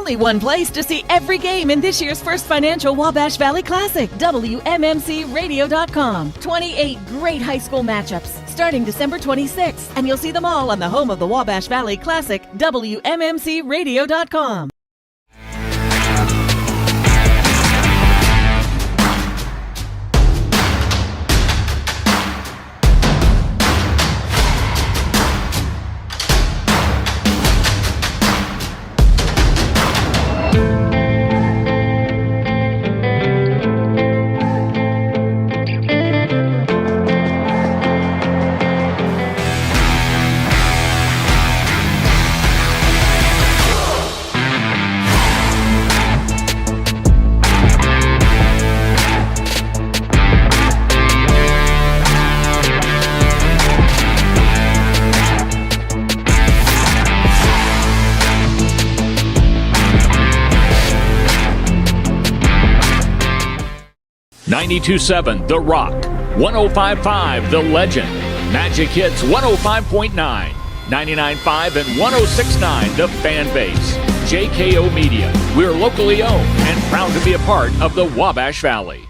only one place to see every game in this year's First Financial Wabash Valley Classic, WMMCRadio.com. 28 great high school matchups starting December 26th, and you'll see them all on the home of the Wabash Valley Classic, WMMCRadio.com. .927 The Rock, 105.5 The Legend, Magic Hits 105.9, 99.5 and 106.9 The Fan Base. JKO Media, we're locally owned and proud to be a part of the Wabash Valley.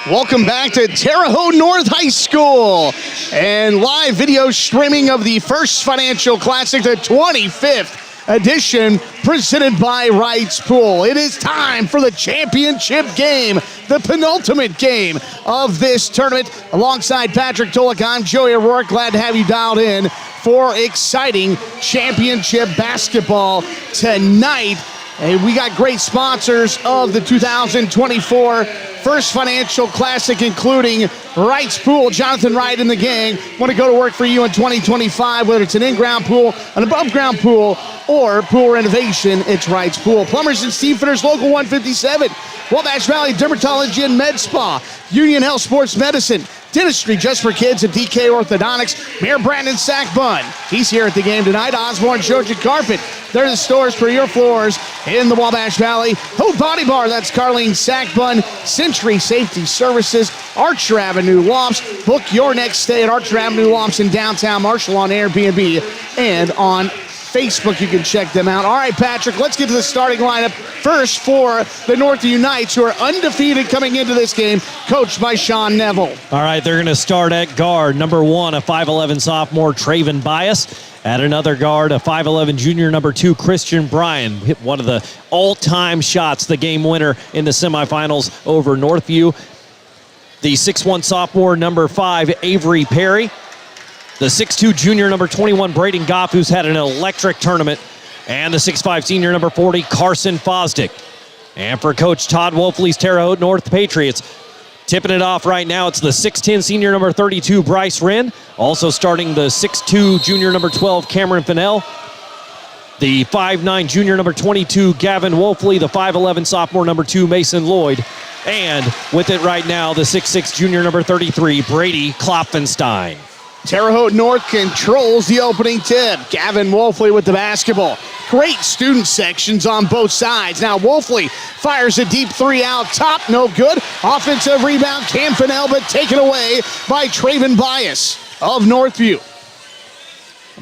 Welcome back to Terre Haute North High School and live video streaming of the First Financial Classic, the 25th edition, presented by Wright's Pool. It is time for the championship game, the penultimate game of this tournament. Alongside Patrick Tolick, I'm Joey O'Rourke. Glad to have you dialed in for exciting championship basketball tonight. And we got great sponsors of the 2024 First Financial Classic, including Wright's Pool. Jonathan Wright and the gang want to go to work for you in 2025, whether it's an in-ground pool, an above-ground pool, or pool renovation. It's Wright's Pool. Plumbers and Steam Fitters, Local 157. Wabash Valley Dermatology and Med Spa. Union Health Sports Medicine. Dentistry just for kids at DK Orthodontics. Mayor Brandon Sackbun. He's here at the game tonight. Osborne Trojan Carpet. They're the stores for your floors in the Wabash Valley. Haute Body Bar, that's Carlene Sackbun. Century Safety Services. Archer Avenue Lofts. Book your next stay at Archer Avenue Lofts in downtown Marshall on Airbnb and on Facebook. You can check them out. All right, Patrick, let's get to the starting lineup. First for the Northview Knights, who are undefeated coming into this game, coached by Sean Neville. All right, they're going to start at guard. Number 1, a 5'11 sophomore, Traven Bias. At another guard, a 5'11 junior, number 2, Christian Bryan. Hit one of the all-time shots, the game winner in the semifinals over Northview. The 6'1 sophomore, number 5, Avery Perry. The 6'2 junior, number 21, Braden Goff, who's had an electric tournament. And the 6'5 senior, number 40, Carson Fosdick. And for Coach Todd Wolfley's Terre Haute North Patriots, tipping it off right now, it's the 6'10 senior, number 32, Bryce Wren. Also starting the 6'2 junior, number 12, Cameron Fennell. The 5'9 junior, number 22, Gavin Wolfley. The 5'11 sophomore, number 2, Mason Lloyd. And with it right now, the 6'6 junior, number 33, Brady Klopfenstein. Terre Haute North controls the opening tip. Gavin Wolfley with the basketball. Great student sections on both sides. Now Wolfley fires a deep 3 out top. No good. Offensive rebound, Cam Fennell, but taken away by Traven Bias of Northview.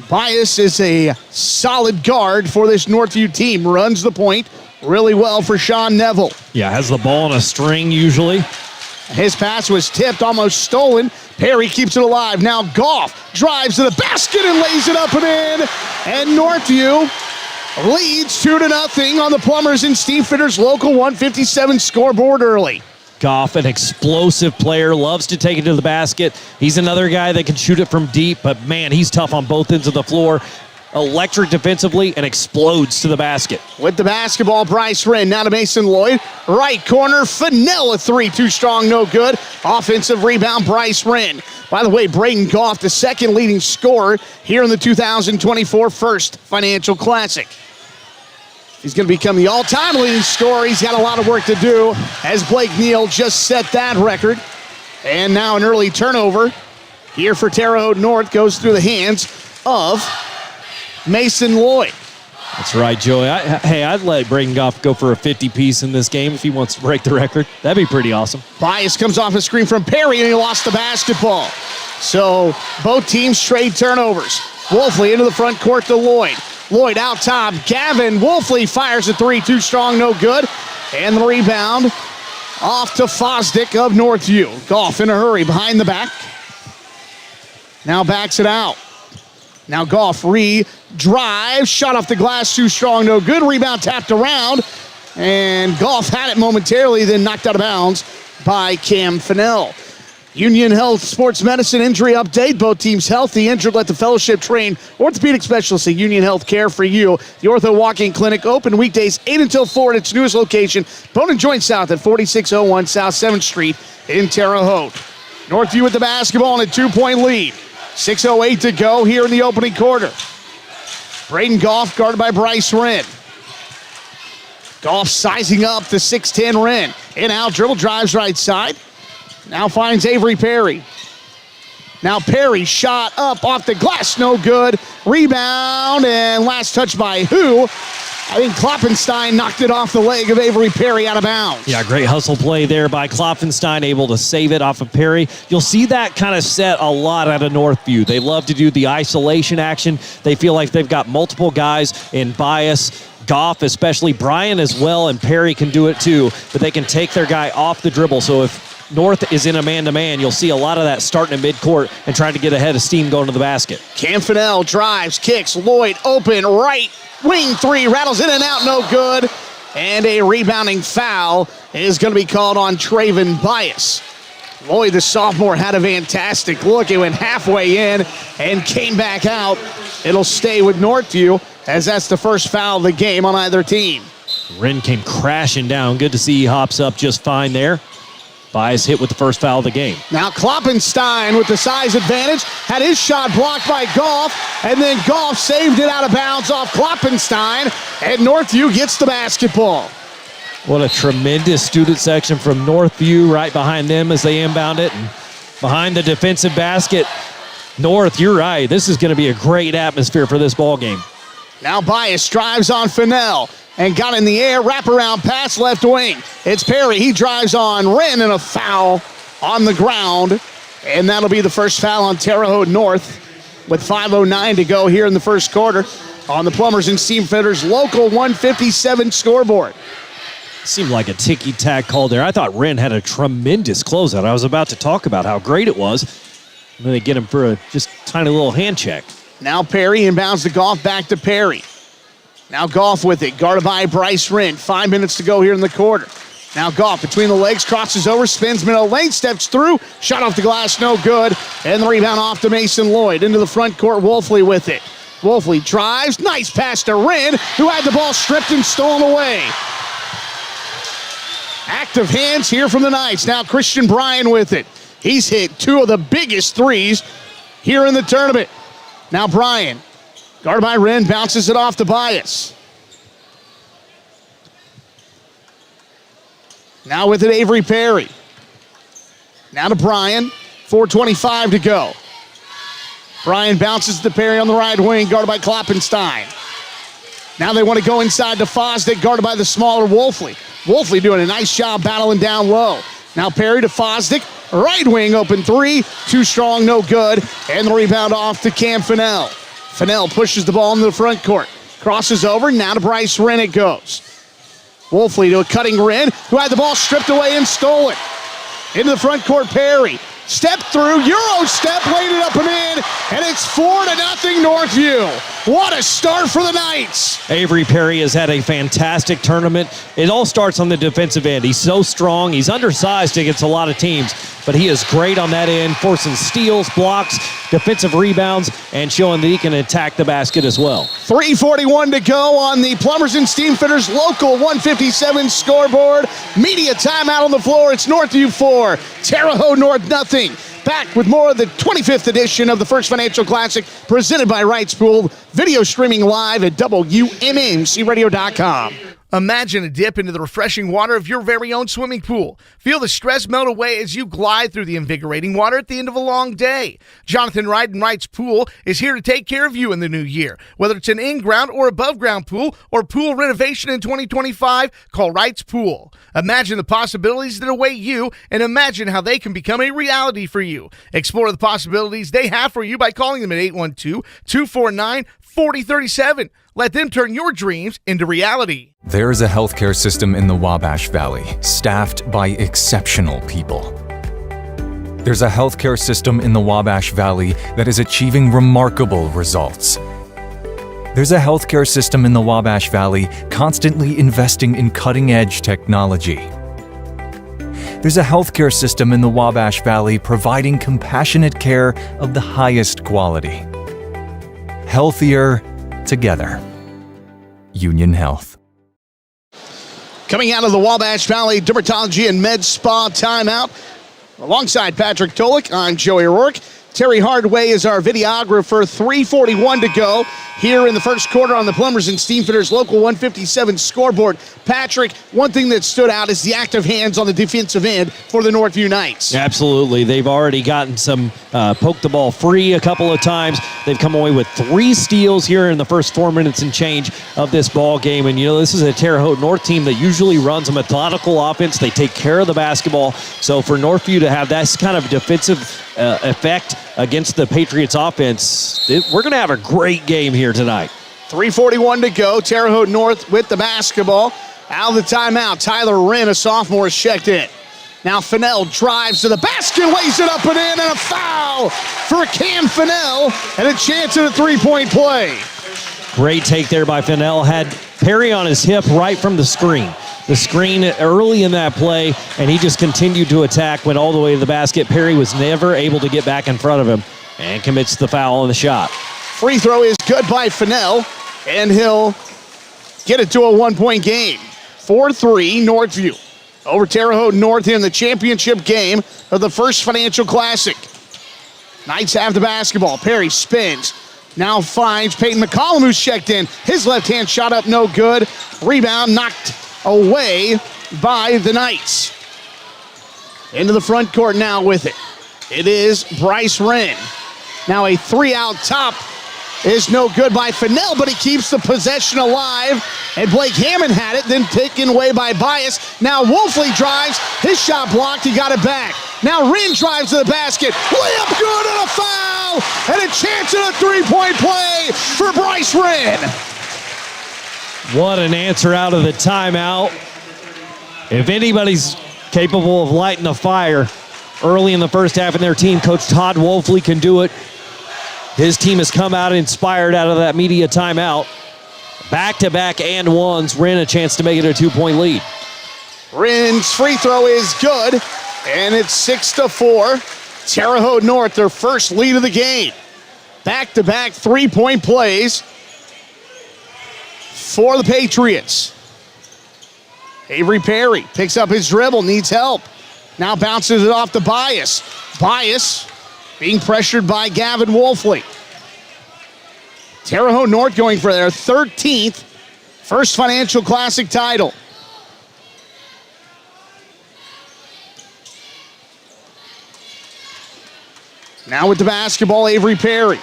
Bias is a solid guard for this Northview team. Runs the point really well for Sean Neville. Yeah, has the ball on a string usually. His pass was tipped, almost stolen. Perry keeps it alive. Now Goff drives to the basket and lays it up and in. And Northview leads 2-0 on the Plumbers and Steam Fitters Local 157 scoreboard early. Goff, an explosive player, loves to take it to the basket. He's another guy that can shoot it from deep, but man, he's tough on both ends of the floor. Electric defensively and explodes to the basket. With the basketball, Bryce Wren. Now to Mason Lloyd. Right corner, Fennell, a 3, too strong, no good. Offensive rebound, Bryce Wren. By the way, Braden Goff, the second leading scorer here in the 2024 First Financial Classic. He's going to become the all-time leading scorer. He's got a lot of work to do as Blake Neal just set that record. And now an early turnover here for Terre Haute North goes through the hands of Mason Lloyd. That's right, Joey. I'd let Braden Goff go for a 50-piece in this game if he wants to break the record. That'd be pretty awesome. Bias comes off a screen from Perry, and he lost the basketball. So both teams trade turnovers. Wolfley into the front court to Lloyd. Lloyd out top. Gavin Wolfley fires a three. Too strong, no good. And the rebound off to Fosdick of Northview. Goff in a hurry behind the back. Now backs it out. Now Goff drives. Shot off the glass. Too strong, no good. Rebound tapped around. And Goff had it momentarily, then knocked out of bounds by Cam Fennell. Union Health Sports Medicine injury update. Both teams healthy. Injured, let the fellowship trained orthopedic specialists at Union Health care for you. The Ortho Walk-In Clinic open weekdays 8 until 4 at its newest location, Bone and Joint South at 4601 South 7th Street in Terre Haute. Northview with the basketball and a 2-point lead. 6:08 to go here in the opening quarter. Braden Goff guarded by Bryce Wren. Goff sizing up the 6'10 Wren. In out, dribble, drives right side. Now finds Avery Perry. Now Perry shot up off the glass, no good. Rebound and last touch by who? I think Kloppenstein knocked it off the leg of Avery Perry out of bounds. Yeah, great hustle play there by Kloppenstein, able to save it off of Perry. You'll see that kind of set a lot out of Northview. They love to do the isolation action. They feel like they've got multiple guys in bias. Goff, especially Brian as well, and Perry can do it too, but they can take their guy off the dribble. So if North is in a man-to-man, you'll see a lot of that starting at midcourt and trying to get ahead of steam going to the basket. Cam Fennell drives, kicks, Lloyd open, right wing three, rattles in and out, no good. And a rebounding foul is going to be called on Traven Bias. Lloyd, the sophomore, had a fantastic look. It went halfway in and came back out. It'll stay with Northview, as that's the first foul of the game on either team. Wren came crashing down. Good to see he hops up just fine there. Bias hit with the first foul of the game. Now Kloppenstein with the size advantage, had his shot blocked by Goff, and then Goff saved it out of bounds off Kloppenstein, and Northview gets the basketball. What a tremendous student section from Northview right behind them as they inbound it. And behind the defensive basket, North, you're right. This is going to be a great atmosphere for this ball game. Now Bias drives on Fennell and got in the air, wraparound pass left wing. It's Perry, he drives on Wren, and a foul on the ground. And that'll be the first foul on Terre Haute North with 5:09 to go here in the first quarter on the Plumbers and Steamfitters local 157 scoreboard. Seemed like a ticky-tack call there. I thought Wren had a tremendous closeout. I was about to talk about how great it was. And then they get him for a just tiny little hand check. Now Perry inbounds the Goff back to Perry. Now Goff with it, guarded by Bryce Wren. 5 minutes to go here in the quarter. Now Goff between the legs, crosses over, spins middle lane, steps through, shot off the glass, no good. And the rebound off to Mason Lloyd. Into the front court, Wolfley with it. Wolfley drives, nice pass to Wren, who had the ball stripped and stolen away. Active hands here from the Knights. Now Christian Bryan with it. He's hit two of the biggest threes here in the tournament. Now Bryan, guarded by Wren, bounces it off to Bias. Now with it, Avery Perry. Now to Bryan, 4:25 to go. Bryan bounces to Perry on the right wing, guarded by Kloppenstein. Now they want to go inside to Fosdick, guarded by the smaller Wolfley. Wolfley doing a nice job battling down low. Now Perry to Fosdick, right wing open three, too strong, no good. And the rebound off to Cam Fennell. Fennell pushes the ball into the front court. Crosses over, now to Bryce Wren it goes. Wolfley to a cutting Wren, who had the ball stripped away and stolen. Into the front court, Perry. Step through, Euro step, laid it up and in, and it's 4-0 Northview. What a start for the Knights. Avery Perry has had a fantastic tournament. It all starts on the defensive end. He's so strong. He's undersized against a lot of teams, but he is great on that end, forcing steals, blocks, defensive rebounds, and showing that he can attack the basket as well. 3:41 to go on the Plumbers and Steamfitters local 157 scoreboard. Media timeout on the floor. It's Northview 4, Terre Haute North nothing. Back with more of the 25th edition of the First Financial Classic presented by Wrights Pool. Video streaming live at WMMCRadio.com. Imagine a dip into the refreshing water of your very own swimming pool. Feel the stress melt away as you glide through the invigorating water at the end of a long day. Jonathan Wright and Wright's Pool is here to take care of you in the new year. Whether it's an in-ground or above-ground pool or pool renovation in 2025, call Wright's Pool. Imagine the possibilities that await you and imagine how they can become a reality for you. Explore the possibilities they have for you by calling them at 812-249-4037 Let them turn your dreams into reality. There's a healthcare system in the Wabash Valley, staffed by exceptional people. There's a healthcare system in the Wabash Valley that is achieving remarkable results. There's a healthcare system in the Wabash Valley constantly investing in cutting-edge technology. There's a healthcare system in the Wabash Valley providing compassionate care of the highest quality. Healthier together. Union Health. Coming out of the Wabash Valley Dermatology and Med Spa timeout, alongside Patrick Tolick, I'm Joey O'Rourke. Terry Hardway is our videographer. 3:41 to go here in the first quarter on the Plumbers and Steamfitters Local 157 scoreboard. Patrick, one thing that stood out is the active hands on the defensive end for the Northview Knights. Absolutely. They've already gotten some poke the ball free a couple of times. They've come away with 3 steals here in the first 4 minutes and change of this ball game. And, this is a Terre Haute North team that usually runs a methodical offense. They take care of the basketball. So for Northview to have that kind of defensive effect against the Patriots offense, we're going to have a great game here tonight. 3:41 to go. Terre Haute North with the basketball. Out of the timeout, Tyler Wren, a sophomore, is checked in. Now Fennell drives to the basket, lays it up and in, and a foul for Cam Fennell, and a chance at a three-point play. Great take there by Fennell. Had Perry on his hip right from the screen. The screen early in that play, and he just continued to attack, went all the way to the basket. Perry was never able to get back in front of him and commits the foul on the shot. Free throw is good by Fennell, and he'll get it to a one-point game. 4-3 Northview over Terre Haute North in the championship game of the First Financial Classic. Knights have the basketball. Perry spins. Now finds Peyton McCollum, who's checked in. His left-hand shot up, no good. Rebound knocked away by the Knights. Into the front court now with it. It is Bryce Wren. Now a 3 out top is no good by Fennell, but he keeps the possession alive. And Blake Hammond had it, then taken away by Bias. Now Wolfley drives. His shot blocked. He got it back. Now Wren drives to the basket. Layup good and a foul. And a chance at a three-point play for Bryce Wren. What an answer out of the timeout. If anybody's capable of lighting the fire early in the first half in their team, Coach Todd Wolfley can do it. His team has come out inspired out of that media timeout. Back-to-back and ones. Wren a chance to make it a 2-point lead. Wren's free throw is good, and it's 6-4. Terre Haute North, their first lead of the game. Back-to-back three-point plays for the Patriots. Avery Perry picks up his dribble, needs help. Now bounces it off to Bias. Bias being pressured by Gavin Wolfley. Terre Haute North going for their 13th First Financial Classic title. Now with the basketball, Avery Perry.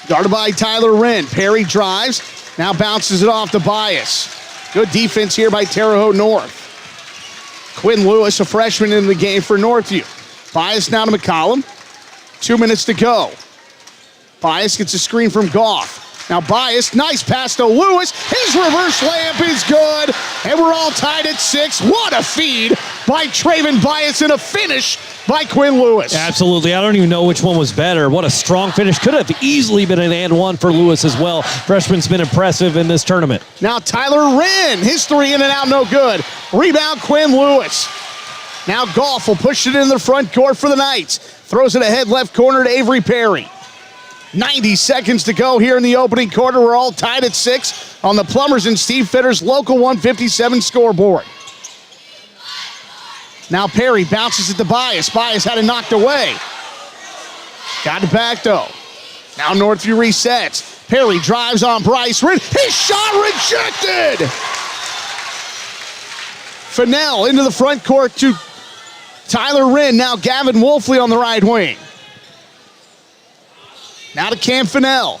Guarded by Tyler Wren. Perry drives, now bounces it off to Bias. Good defense here by Terre Haute North. Quinn Lewis, a freshman in the game for Northview. Bias now to McCollum. 2 minutes to go. Bias gets a screen from Goff. Now Bias, nice pass to Lewis. His reverse layup is good. And we're all tied at 6. What a feed by Traven Bias and a finish by Quinn Lewis. Absolutely. I don't even know which one was better. What a strong finish. Could have easily been an and one for Lewis as well. Freshman's been impressive in this tournament. Now Tyler Wren, his 3 in and out, no good. Rebound Quinn Lewis. Now Goff will push it in the front court for the Knights. Throws it ahead left corner to Avery Perry. 90 seconds to go here in the opening quarter. We're all tied at 6 on the Plumbers and Steamfitters Local 157 scoreboard. Now Perry bounces it to Bias. Bias had it knocked away. Got it back though. Now Northview resets. Perry drives on Bryce Wren. His shot rejected! Fennell into the front court to Tyler Wren. Now Gavin Wolfley on the right wing. Now to Cam Fennell.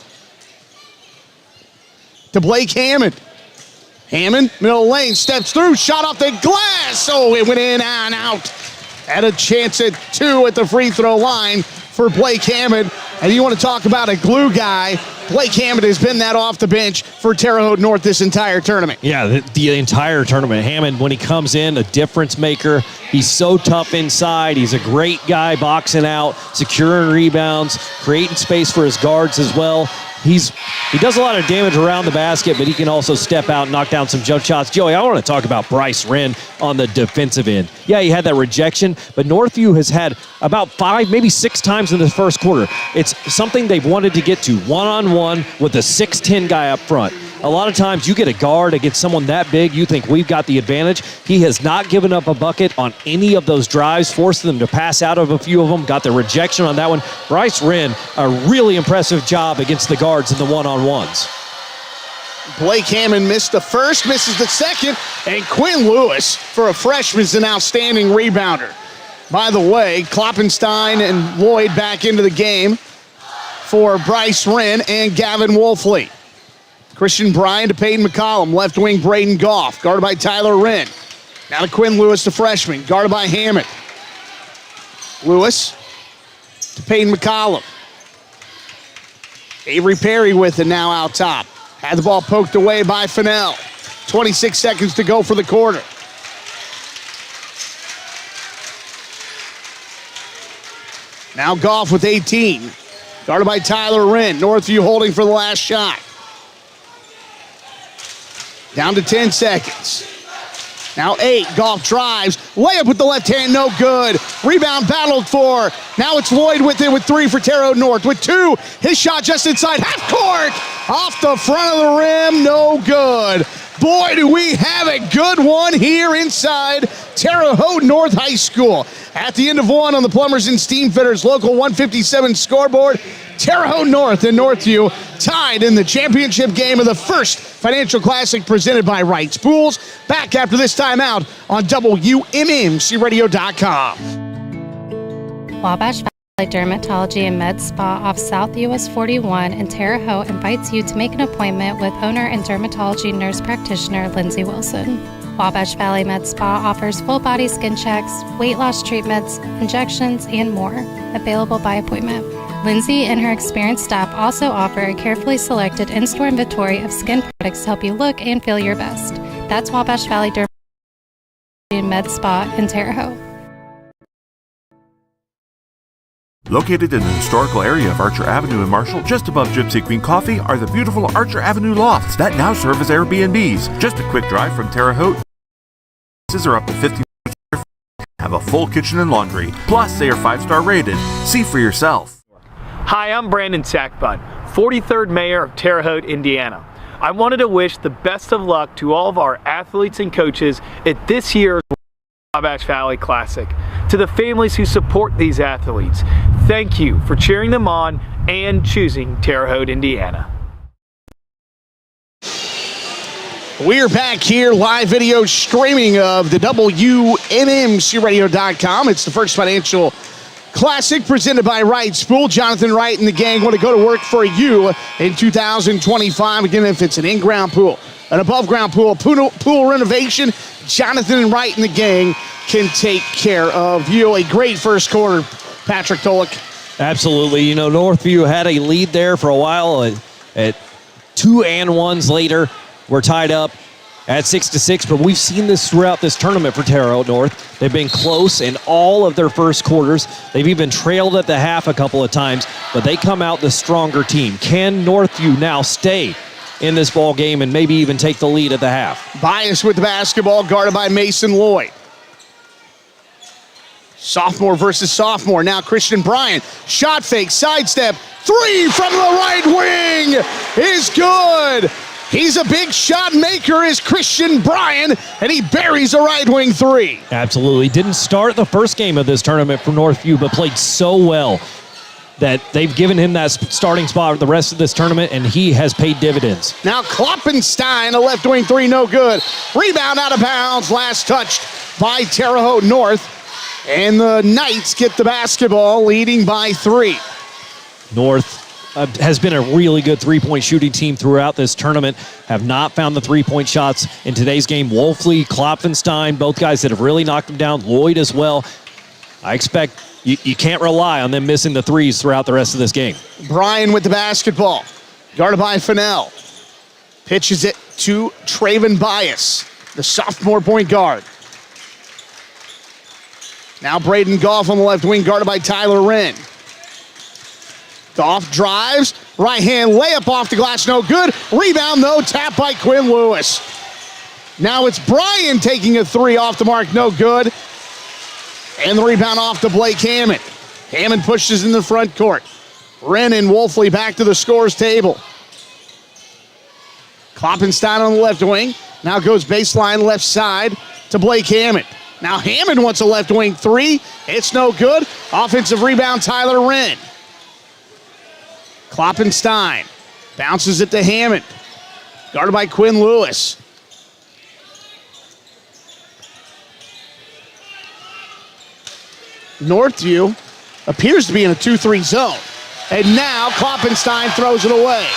To Blake Hammond. Hammond, middle lane, steps through, shot off the glass. Oh, it went in and out. Had a chance at 2 at the free throw line for Blake Hammond. And you want to talk about a glue guy, Blake Hammond has been that off the bench for Terre Haute North this entire tournament. Yeah, the entire tournament. Hammond, when he comes in, a difference maker. He's so tough inside. He's a great guy boxing out, securing rebounds, creating space for his guards as well. He does a lot of damage around the basket, but he can also step out and knock down some jump shots. Joey, I want to talk about Bryce Wren on the defensive end. Yeah, he had that rejection, but Northview has had about 5, maybe 6 times in the first quarter. It's something they've wanted to get to, one-on-one with a 6'10" guy up front. A lot of times you get a guard against someone that big, you think we've got the advantage. He has not given up a bucket on any of those drives, forced them to pass out of a few of them, got the rejection on that one. Bryce Wren, a really impressive job against the guards in the one-on-ones. Blake Hammond missed the first, misses the second, and Quinn Lewis, for a freshman, is an outstanding rebounder. By the way, Kloppenstein and Lloyd back into the game for Bryce Wren and Gavin Wolfley. Christian Bryan to Peyton McCollum, left wing Braden Goff, guarded by Tyler Wren. Now to Quinn Lewis, the freshman, guarded by Hammond. Lewis to Peyton McCollum. Avery Perry with it now out top. Had the ball poked away by Fennell. 26 seconds to go for the quarter. Now Goff with 18. Guarded by Tyler Wren. Northview holding for the last shot. Down to 10 seconds. Now 8, Goff drives. Layup with the left hand, no good. Rebound battled for. Now it's Lloyd with it with 3 for Terre Haute North. With 2, his shot just inside half court. Off the front of the rim, no good. Boy, do we have a good one here inside Terre Haute North High School. At the end of one on the Plumbers and Steam Fitters Local 157 scoreboard, Terre Haute North and Northview tied in the championship game of the first Financial Classic presented by Wright's Pools. Back after this timeout on WMMCRadio.com. Wabash Valley Dermatology and Med Spa off South US 41 in Terre Haute invites you to make an appointment with owner and dermatology nurse practitioner Lindsay Wilson. Wabash Valley Med Spa offers full body skin checks, weight loss treatments, injections, and more, available by appointment. Lindsay and her experienced staff also offer a carefully selected in-store inventory of skin products to help you look and feel your best. That's Wabash Valley Dermatology and Med Spa in Terre Haute. Located in the historical area of Archer Avenue in Marshall, just above Gypsy Queen Coffee, are the beautiful Archer Avenue lofts that now serve as Airbnbs. Just a quick drive from Terre Haute. Places are up to 50 have a full kitchen and laundry. Plus, they are 5-star rated. See for yourself. Hi, I'm Brandon Sackbun, 43rd Mayor of Terre Haute, Indiana. I wanted to wish the best of luck to all of our athletes and coaches at this year's Wabash Valley Classic. To the families who support these athletes, thank you for cheering them on and choosing Terre Haute, Indiana. We're back here, live video streaming of the WMMCRadio.com. It's the first Financial Classic presented by Wright's Pool. Jonathan Wright and the gang want to go to work for you in 2025. Again, if it's an in-ground pool, an above-ground pool renovation, Jonathan Wright and the gang can take care of you. A great first quarter, Patrick Tolick. Absolutely. You know, Northview had a lead there for a while. At 2 and 1s later, we're tied up at 6-6, but we've seen this throughout this tournament for Terre Haute North. They've been close in all of their first quarters. They've even trailed at the half a couple of times, but they come out the stronger team. Can Northview now stay in this ball game and maybe even take the lead at the half? Bias with the basketball, guarded by Mason Lloyd. Sophomore versus sophomore. Now Christian Bryan, shot fake, sidestep, 3 from the right wing is good. He's a big shot maker, is Christian Bryan, and he buries a right wing 3. Absolutely. Didn't start the first game of this tournament for Northview, but played so well that they've given him that starting spot the rest of this tournament, and he has paid dividends. Now Kloppenstein, a left wing 3, no good. Rebound out of bounds, last touched by Terre Haute North. And the Knights get the basketball, leading by 3. North has been a really good three-point shooting team throughout this tournament, have not found the three-point shots in today's game. Wolfley, Klopfenstein, both guys that have really knocked them down. Lloyd as well. I expect you can't rely on them missing the threes throughout the rest of this game. Bryan with the basketball. Guarded by Fennell. Pitches it to Traven Bias, the sophomore point guard. Now Braden Goff on the left wing, guarded by Tyler Wren. Goff drives, right hand layup off the glass, no good. Rebound though, tapped by Quinn Lewis. Now it's Bryan taking a three off the mark, no good. And the rebound off to Blake Hammond. Hammond pushes in the front court. Wren and Wolfley back to the scores table. Kloppenstein on the left wing. Now goes baseline left side to Blake Hammond. Now Hammond wants a left wing three. It's no good. Offensive rebound, Tyler Wren. Kloppenstein bounces it to Hammond. Guarded by Quinn Lewis. Northview appears to be in a 2-3 zone. And now Kloppenstein throws it away.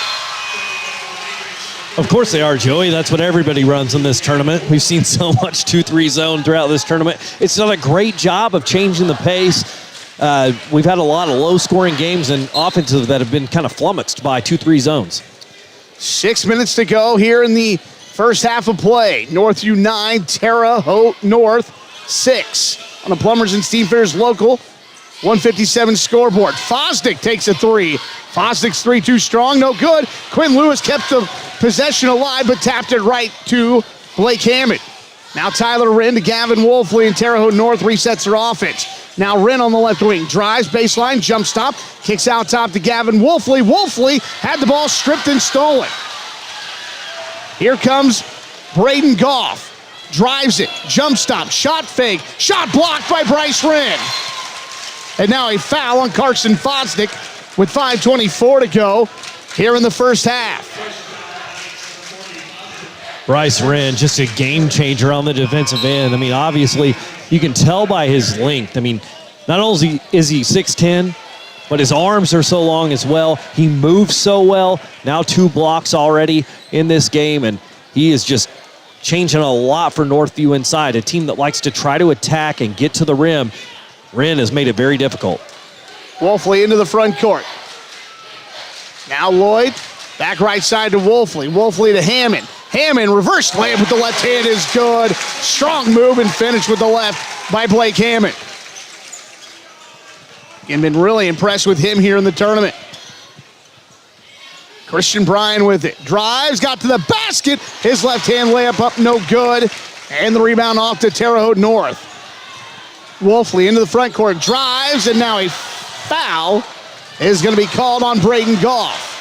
Of course they are, Joey. That's what everybody runs in this tournament. We've seen so much 2-3 zone throughout this tournament. It's done a great job of changing the pace. We've had a lot of low-scoring games and offenses that have been kind of flummoxed by 2-3 zones. 6 minutes to go here in the first half of play. Northview 9, Terre Haute North 6. On the Plumbers and Steamfitters local 157 scoreboard. Fosdick takes a three. Fosdick's 3-2 strong, no good. Quinn Lewis kept the possession alive, but tapped it right to Blake Hammond. Now Tyler Wren to Gavin Wolfley, and Terre Haute North resets their offense. Now Wren on the left wing, drives baseline, jump stop, kicks out top to Gavin Wolfley. Wolfley had the ball stripped and stolen. Here comes Braden Goff. Drives it, jump stop, shot fake, shot blocked by Bryce Wren. And now a foul on Carson Fosdick with 5:24 to go here in the first half. Bryce Wren, just a game changer on the defensive end. I mean, obviously, you can tell by his length. I mean, not only is he 6'10", but his arms are so long as well. He moves so well. Now 2 blocks already in this game, and he is just changing a lot for Northview inside, a team that likes to try to attack and get to the rim. Wren has made it very difficult. Wolfley into the front court. Now Lloyd, back right side to Wolfley. Wolfley to Hammond. Hammond, reverse layup with the left hand is good. Strong move and finish with the left by Blake Hammond. And been really impressed with him here in the tournament. Christian Bryan with it. Drives, got to the basket. His left-hand layup up, no good. And the rebound off to Terre Haute North. Wolfley into the front court. Drives, and now a foul is going to be called on Braden Goff.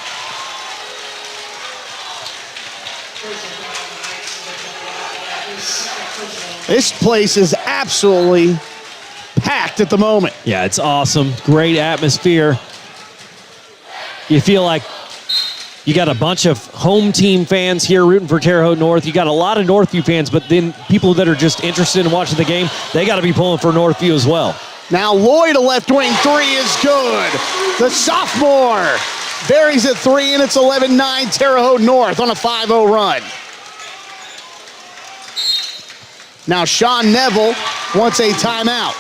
This place is absolutely packed at the moment. Yeah, it's awesome. Great atmosphere. You feel like you got a bunch of home team fans here rooting for Terre Haute North. You got a lot of Northview fans, but then people that are just interested in watching the game, they got to be pulling for Northview as well. Now Lloyd, a left wing three is good. The sophomore buries a three, and it's 11-9 Terre Haute North on a 5-0 run. Now Sean Neville wants a timeout.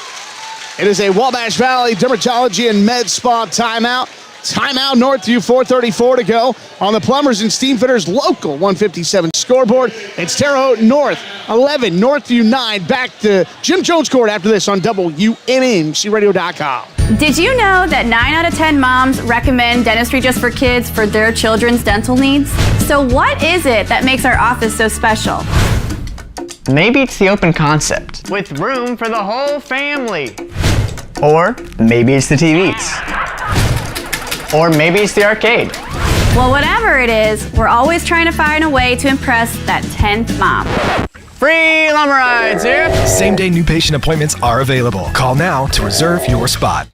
It is a Wabash Valley Dermatology and Med Spa timeout. Timeout Northview, 4:34 to go on the Plumbers and Steamfitters local 157 scoreboard. It's Terre Haute North 11, Northview 9. Back to Jim Jones Court after this on WNMCRadio.com. Did you know that 9 out of 10 moms recommend Dentistry Just for Kids for their children's dental needs? So what is it that makes our office so special? Maybe it's the open concept, with room for the whole family. Or maybe it's the TVs. Or maybe it's the arcade. Well, whatever it is, we're always trying to find a way to impress that 10th mom. Free lumber rides here. Same-day new patient appointments are available. Call now to reserve your spot.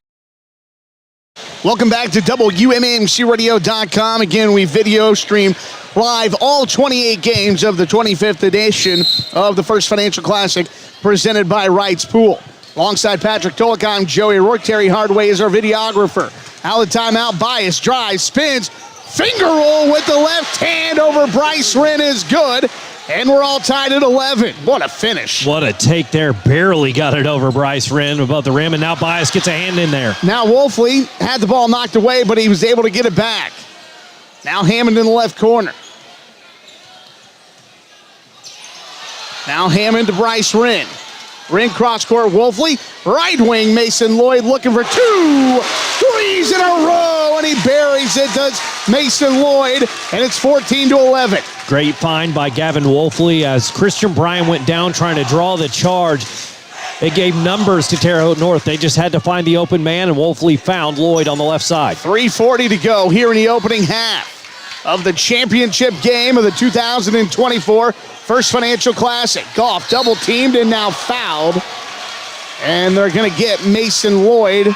Welcome back to WMMCRadio.com. Again, we video stream live all 28 games of the 25th edition of the First Financial Classic presented by Wright's Pool. Alongside Patrick Tolick, I'm Joey Rourke. Terry Hardway is our videographer. Out of timeout, Bias drives, spins, finger roll with the left hand over Bryce Wren is good. And we're all tied at 11. What a finish. What a take there. Barely got it over Bryce Wren above the rim, and now Bias gets a hand in there. Now Wolfley had the ball knocked away, but he was able to get it back. Now Hammond in the left corner. Now Hammond to Bryce Wren. Wren cross court, Wolfley. Right wing, Mason Lloyd looking for 2 threes in a row, and he buries it, does Mason Lloyd, and it's 14-11. Great find by Gavin Wolfley as Christian Bryan went down trying to draw the charge. It gave numbers to Terre Haute North. They just had to find the open man, and Wolfley found Lloyd on the left side. 3:40 to go here in the opening half of the championship game of the 2024 First Financial Classic. Goff double teamed and now fouled. And they're going to get Mason Lloyd.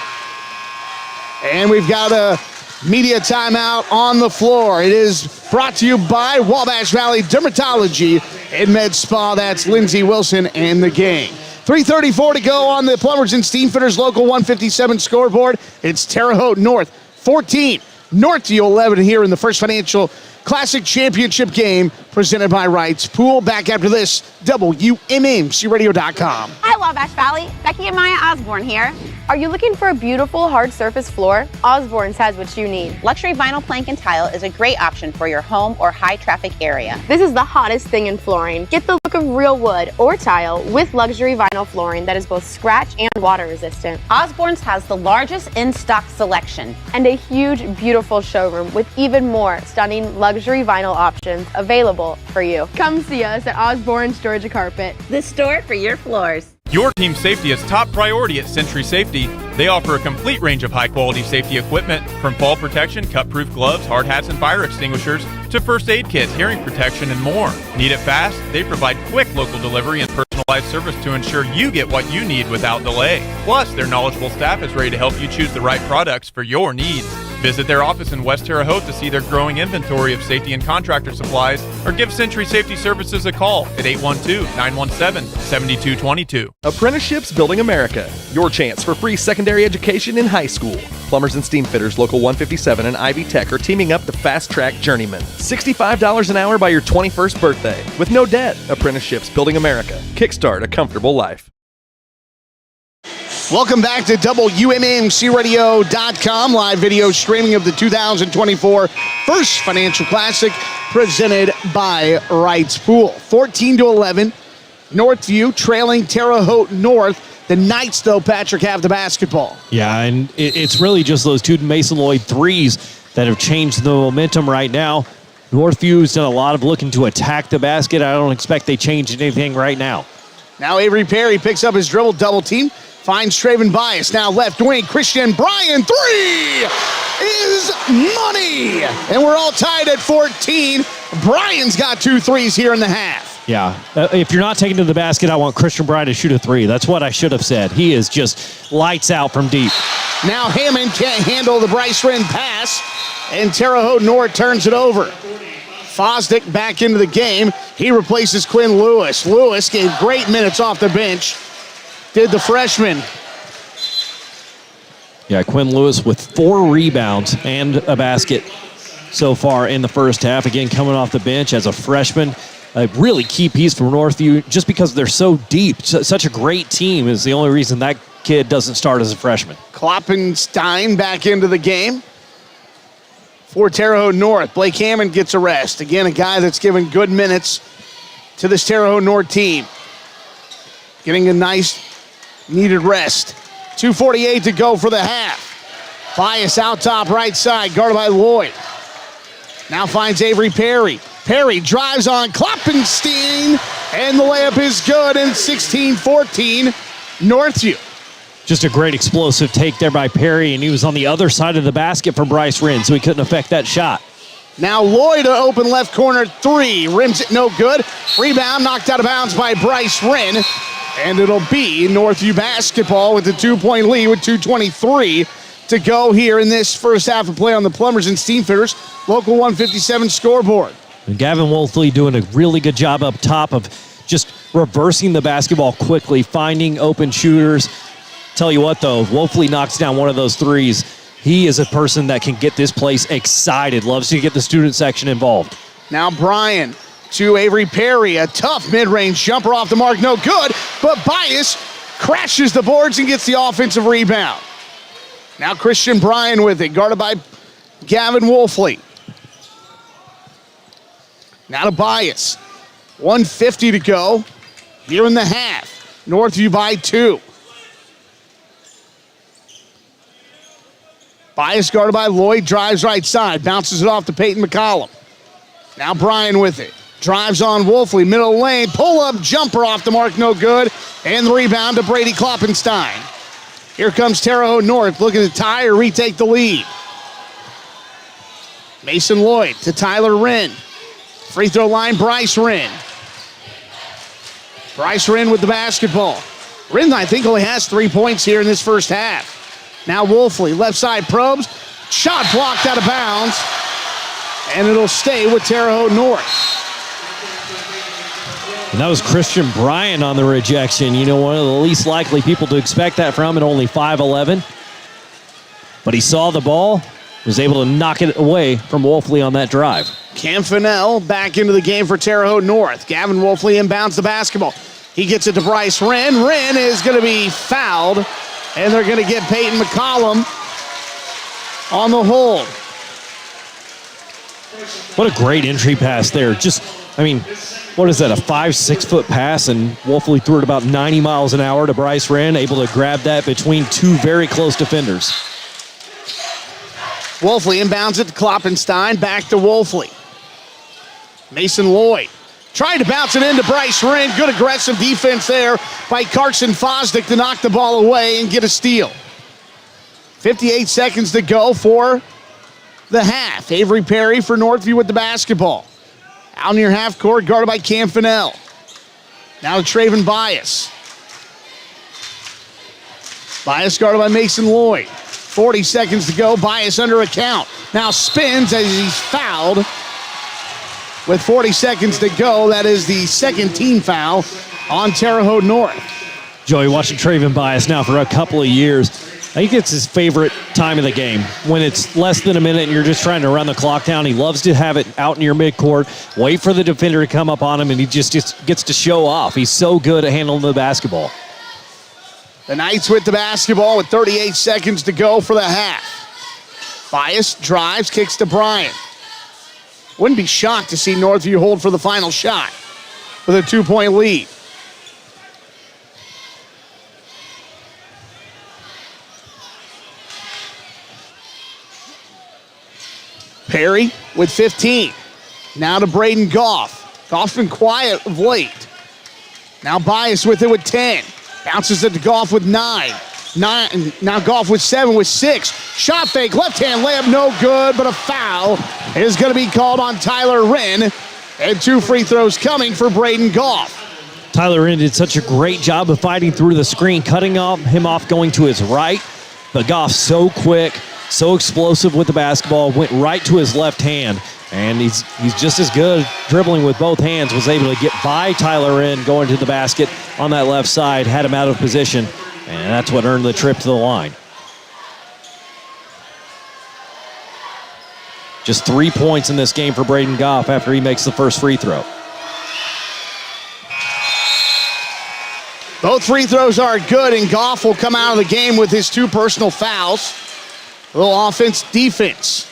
And we've got a media timeout on the floor. It is brought to you by Wabash Valley Dermatology and Med Spa. That's Lindsey Wilson and the gang. 3:34 to go on the Plumbers and Steamfitters Local 157 scoreboard. It's Terre Haute North 14, Northview 11 here in the First Financial Classic Championship game presented by Wright's Pool. Back after this, WMMCRadio.com. Hi, Wabash Valley. Becky and Maya Osborne here. Are you looking for a beautiful hard surface floor? Osborne's has what you need. Luxury vinyl plank and tile is a great option for your home or high traffic area. This is the hottest thing in flooring. Get the look of real wood or tile with luxury vinyl flooring that is both scratch and water resistant. Osborne's has the largest in-stock selection and a huge, beautiful showroom with even more stunning luxury vinyl options available for you. Come see us at Osborne's Georgia Carpet. the store for your floors. Your team's safety is top priority at Century Safety. They offer a complete range of high-quality safety equipment, from fall protection, cut-proof gloves, hard hats, and fire extinguishers, to first aid kits, hearing protection, and more. Need it fast? They provide quick local delivery and personalized service to ensure you get what you need without delay. Plus, their knowledgeable staff is ready to help you choose the right products for your needs. Visit their office in West Terre Haute to see their growing inventory of safety and contractor supplies, or give Century Safety Services a call at 812-917-7222. Apprenticeships Building America, your chance for free secondary education in high school. Plumbers and Steamfitters Local 157 and Ivy Tech are teaming up to fast-track journeyman. $65 an hour by your 21st birthday, with no debt. Apprenticeships Building America. Kickstart a comfortable life. Welcome back to WMMCRadio.com, live video streaming of the 2024 First Financial Classic presented by Wright's Pool. 14-11, Northview trailing Terre Haute North. The Knights, though, Patrick, have the basketball. Yeah, and it's really just those two Mason Lloyd threes that have changed the momentum right now. Northview's done a lot of looking to attack the basket. I don't expect they change anything right now. Now Avery Perry picks up his dribble, double team. Finds Traven Bias, now left wing, Christian Bryan, three is money! And we're all tied at 14. Bryan's got 2 threes here in the half. Yeah, if you're not taking to the basket, I want Christian Bryan to shoot a 3. That's what I should have said. He is just lights out from deep. Now Hammond can't handle the Bryce Wren pass, and Terre Haute North turns it over. Fosdick back into the game. He replaces Quinn Lewis. Lewis gave great minutes off the bench. Did the freshman. Yeah, Quinn Lewis with 4 rebounds and a basket so far in the first half. Again, coming off the bench as a freshman. A really key piece for Northview just because they're so deep. Such a great team is the only reason that kid doesn't start as a freshman. Kloppenstein back into the game for Terre Haute North. Blake Hammond gets a rest. Again, a guy that's given good minutes to this Terre Haute North team. Getting a nice needed rest. 2:48 to go for the half. Bias out top right side, guarded by Lloyd. Now finds Avery Perry. Perry drives on Kloppenstein, and the layup is good, and 16-14, Northview. Just a great explosive take there by Perry, and he was on the other side of the basket for Bryce Wren, so he couldn't affect that shot. Now Lloyd, an open left corner 3, rims it no good. Rebound knocked out of bounds by Bryce Wren. And it'll be Northview basketball with a 2-point lead with 2:23 to go here in this first half of play on the Plumbers and Steamfitters Local 157 scoreboard. And Gavin Wolfley doing a really good job up top of just reversing the basketball quickly, finding open shooters. Tell you what, though, Wolfley knocks down one of those threes. He is a person that can get this place excited, loves to get the student section involved. Now Bryan to Avery Perry. A tough mid-range jumper off the mark, no good, but Bias crashes the boards and gets the offensive rebound. Now Christian Bryan with it, guarded by Gavin Wolfley. Now to Bias. 1:50 to go here in the half. Northview by 2. Bias guarded by Lloyd, drives right side, bounces it off to Peyton McCollum. Now Bryan with it. Drives on Wolfley, middle lane, pull-up jumper off the mark, no good. And the rebound to Brady Kloppenstein. Here comes Terre Haute North, looking to tie or retake the lead. Mason Lloyd to Tyler Wren. Free throw line, Bryce Wren. Bryce Wren with the basketball. Wren, I think, only has 3 points here in this first half. Now Wolfley, left side probes. Shot blocked out of bounds. And it'll stay with Terre Haute North. And that was Christian Bryan on the rejection. You know, one of the least likely people to expect that from, at only 5'11". But he saw the ball, was able to knock it away from Wolfley on that drive. Cam Fennell back into the game for Terre Haute North. Gavin Wolfley inbounds the basketball. He gets it to Bryce Wren. Wren is going to be fouled, and they're going to get Peyton McCollum on the hold. What a great entry pass there. Just, I mean, what is that, a 5-6 foot pass? And Wolfley threw it about 90 miles an hour to Bryce Wren, able to grab that between two very close defenders. Wolfley inbounds it to Kloppenstein, back to Wolfley. Mason Lloyd tried to bounce it into Bryce Wren. Good aggressive defense there by Carson Fosdick to knock the ball away and get a steal. 58 seconds to go for the half. Avery Perry for Northview with the basketball. Out near half court, guarded by Cam Fennell. Now to Traven Bias. Bias guarded by Mason Lloyd. 40 seconds to go. Bias under a count. Now spins as he's fouled. With 40 seconds to go, that is the second team foul on Terre Haute North. Joey, watching Traven Bias now for a couple of years. I think it's his favorite time of the game. When it's less than a minute and you're just trying to run the clock down, he loves to have it out near midcourt, wait for the defender to come up on him, and he just gets to show off. He's so good at handling the basketball. The Knights with the basketball with 38 seconds to go for the half. Bias drives, kicks to Bryan. Wouldn't be shocked to see Northview hold for the final shot with a 2-point lead. Perry with 15. Now to Braden Goff. Goff's been quiet of late. Now Bias with it with 10. Bounces it to Goff with 9. Now Goff with 7 with 6. Shot fake, left hand layup, no good, but a foul is going to be called on Tyler Wren. And 2 free throws coming for Braden Goff. Tyler Wren did such a great job of fighting through the screen, cutting him off going to his right. But Goff so quick, so explosive with the basketball, went right to his left hand. And he's just as good dribbling with both hands, was able to get by Tyler Wren going to the basket on that left side, had him out of position, and that's what earned the trip to the line. Just 3 points in this game for Braden Goff after he makes the first free throw. Both free throws are good, and Goff will come out of the game with his 2 personal fouls. A little offense, defense.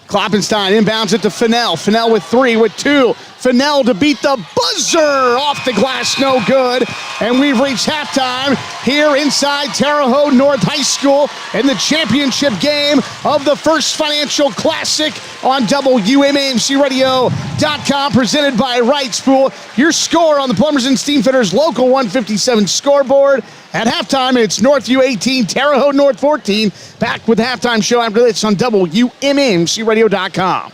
Kloppenstein inbounds it to Fennell. Fennell with 3, with 2. Fennell to beat the buzzer. Off the glass, no good. And we've reached halftime here inside Terre Haute North High School in the championship game of the First Financial Classic on WMAMCradio.com, presented by Wrights Pool. Your score on the Plumbers and Steamfitters Local 157 scoreboard. At halftime, it's Northview 18, Terre Haute North 14. Back with the halftime show after this on WMAMCradio.com.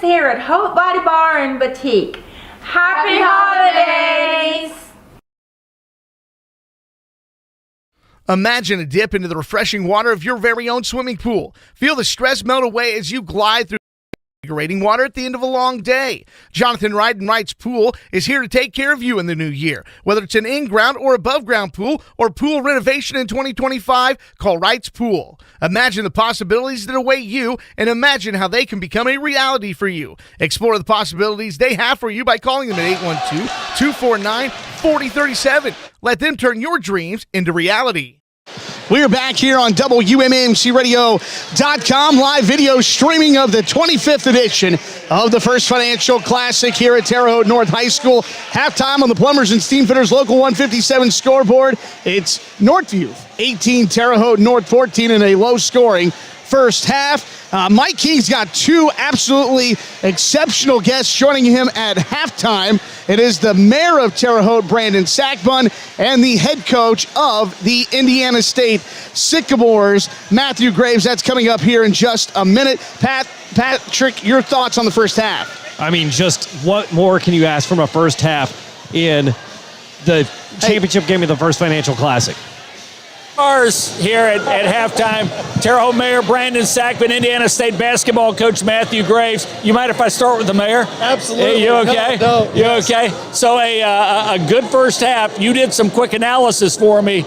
here at Haute Body Bar and Boutique. Happy holidays! Imagine a dip into the refreshing water of your very own swimming pool. Feel the stress melt away as you glide through invigorating water at the end of a long day. Jonathan Wright's Pool is here to take care of you in the new year. Whether it's an in-ground or above-ground pool or pool renovation in 2025, call Wright's Pool. Imagine the possibilities that await you and imagine how they can become a reality for you. Explore the possibilities they have for you by calling them at 812-249-4037. Let them turn your dreams into reality. We are back here on WMMCRadio.com, live video streaming of the 25th edition of the First Financial Classic here at Terre Haute North High School. Halftime on the Plumbers and Steamfitters Local 157 scoreboard. It's Northview 18, Terre Haute North 14 in a low-scoring first half. Mike King's got two absolutely exceptional guests joining him at halftime. It is the mayor of Terre Haute, Brandon Sackbun, and the head coach of the Indiana State Sycamores, Matthew Graves. That's coming up here in just a minute. Patrick, your thoughts on the first half? I mean, just what more can you ask from a first half in the championship game of the First Financial Classic? Ours here at halftime, Terre Haute Mayor Brandon Sackman, Indiana State basketball coach Matthew Graves. You mind if I start with the mayor? Absolutely. You okay? No, you okay? So a good first half. You did some quick analysis for me.